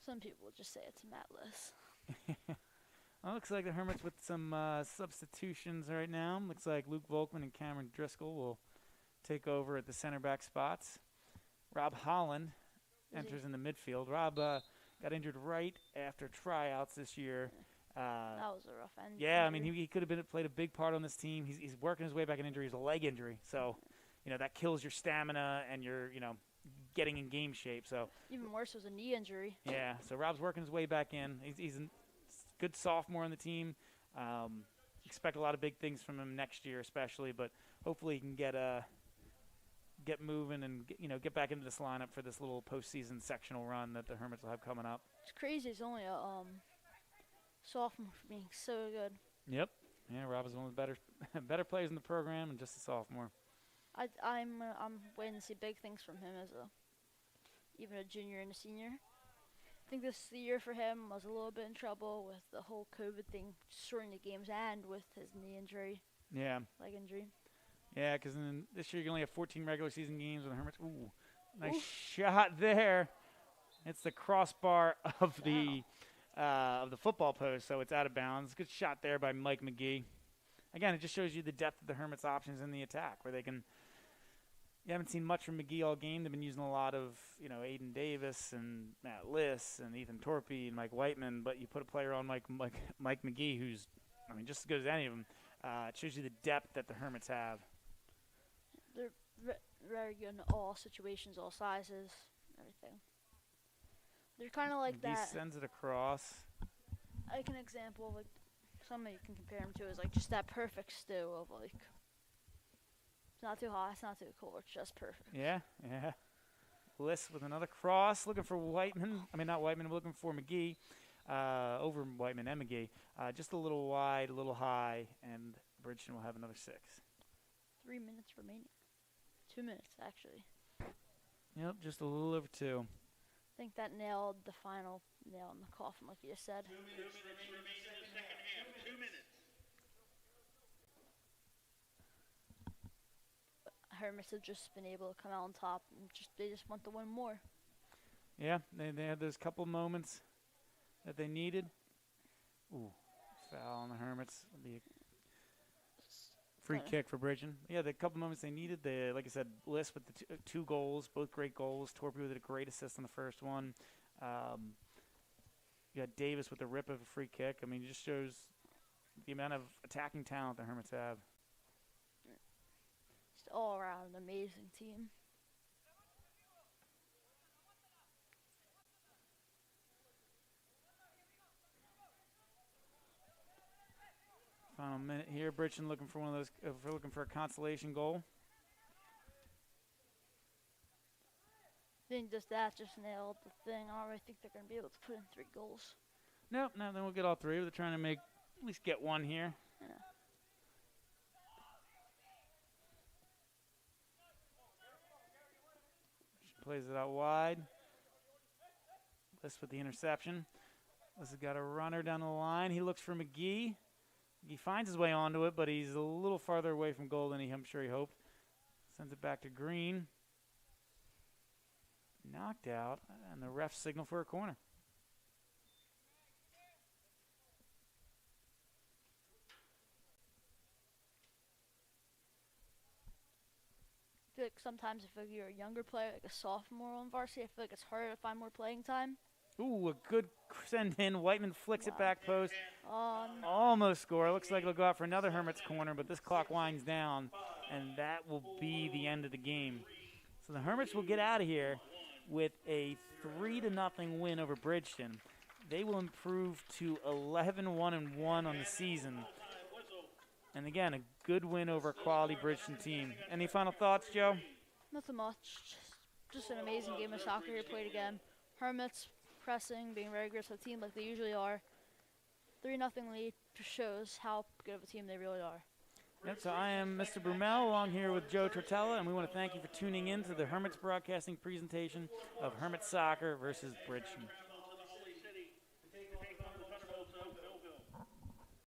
Some people will just say it's matless. Well, looks like the Hermits with some substitutions right now. Looks like Luke Volkman and Cameron Driscoll will take over at the center back spots. Rob Holland enters in the midfield. Rob got injured right after tryouts this year. That was a rough end. Yeah, I mean, he could have played a big part on this team. He's working his way back in injury. He's a leg injury. So, that kills your stamina and your, getting in game shape. So even worse was a knee injury. Yeah, so Rob's working his way back in. He's a good sophomore on the team. Expect a lot of big things from him next year, especially. But hopefully he can get moving and get back into this lineup for this little postseason sectional run that the Hermits will have coming up. It's crazy. He's only a sophomore for being so good. Yep. Yeah, Rob is one of the better players in the program and just a sophomore. I'm waiting to see big things from him as even a junior and a senior. I think this year for him was a little bit in trouble with the whole COVID thing, shortening the games and with his knee injury. Yeah. Leg injury. Yeah, because this year you can only have 14 regular season games with the Hermits. Ooh, nice shot there. It's the crossbar of the football post, so it's out of bounds. Good shot there by Mike McGee. Again, it just shows you the depth of the Hermits' options in the attack, where they can. You haven't seen much from McGee all game. They've been using a lot of Aiden Davis and Matt Liss and Ethan Torpy and Mike Whiteman, but you put a player on Mike McGee, who's just as good as any of them. It shows you the depth that the Hermits have. They're very good in all situations, all sizes, everything. They're kind of like McGee that. Sends it across. Like an example of something you can compare them to is just that perfect stew of it's not too hot, it's not too cold, it's just perfect. Yeah. Liss with another cross, looking for Whiteman. Not Whiteman, looking for McGee. Over Whiteman and McGee. Just a little wide, a little high, and Bridgeton will have another 6. 3 minutes remaining. 2 minutes, actually. Yep, just a little over 2. I think that nailed the final nail in the coffin, like you just said. 2 minutes remaining in the second half. 2 minutes. Hermits have just been able to come out on top, and they just want to win more. Yeah, they had those couple moments that they needed. Ooh, foul on the Hermits. It'll be a free kick for Bridgeton. Yeah, the couple moments they needed. Like I said, Liss with the 2 goals, both great goals. Torpy with a great assist on the first one. You got Davis with the rip of a free kick. It just shows the amount of attacking talent the Hermits have. Just all around an amazing team. Final minute here. Bridgeton looking for one of those. Looking for a consolation goal. think just nailed the thing. I don't really think they're going to be able to put in 3 goals. Nope, no, then we'll get all 3. They're trying to make at least get 1 here. Yeah. She plays it out wide. Bliss with the interception. Bliss has got a runner down the line. He looks for McGee. He finds his way onto it, but he's a little farther away from goal than I'm sure he hoped. Sends it back to Green. Knocked out, and the ref signal for a corner. I feel like sometimes if you're a younger player, like a sophomore on varsity, I feel like it's harder to find more playing time. Ooh, a good send in. Whiteman flicks it back post. No. Almost score. Looks like it'll go out for another Hermits corner, but this clock winds down, and that will be the end of the game. So the Hermits will get out of here with a 3-0 win over Bridgeton. They will improve to 11-1-1 on the season. And again, a good win over a quality Bridgeton team. Any final thoughts, Joe? Nothing much. Just an amazing game of soccer here played again. Hermits pressing, being very aggressive team like they usually are. 3-0 lead just shows how good of a team they really are. Yep, so I am Mr. Brumell along here with Joe Tortella, and we want to thank you for tuning in to the Hermits broadcasting presentation of Hermits Soccer versus Bridgeton.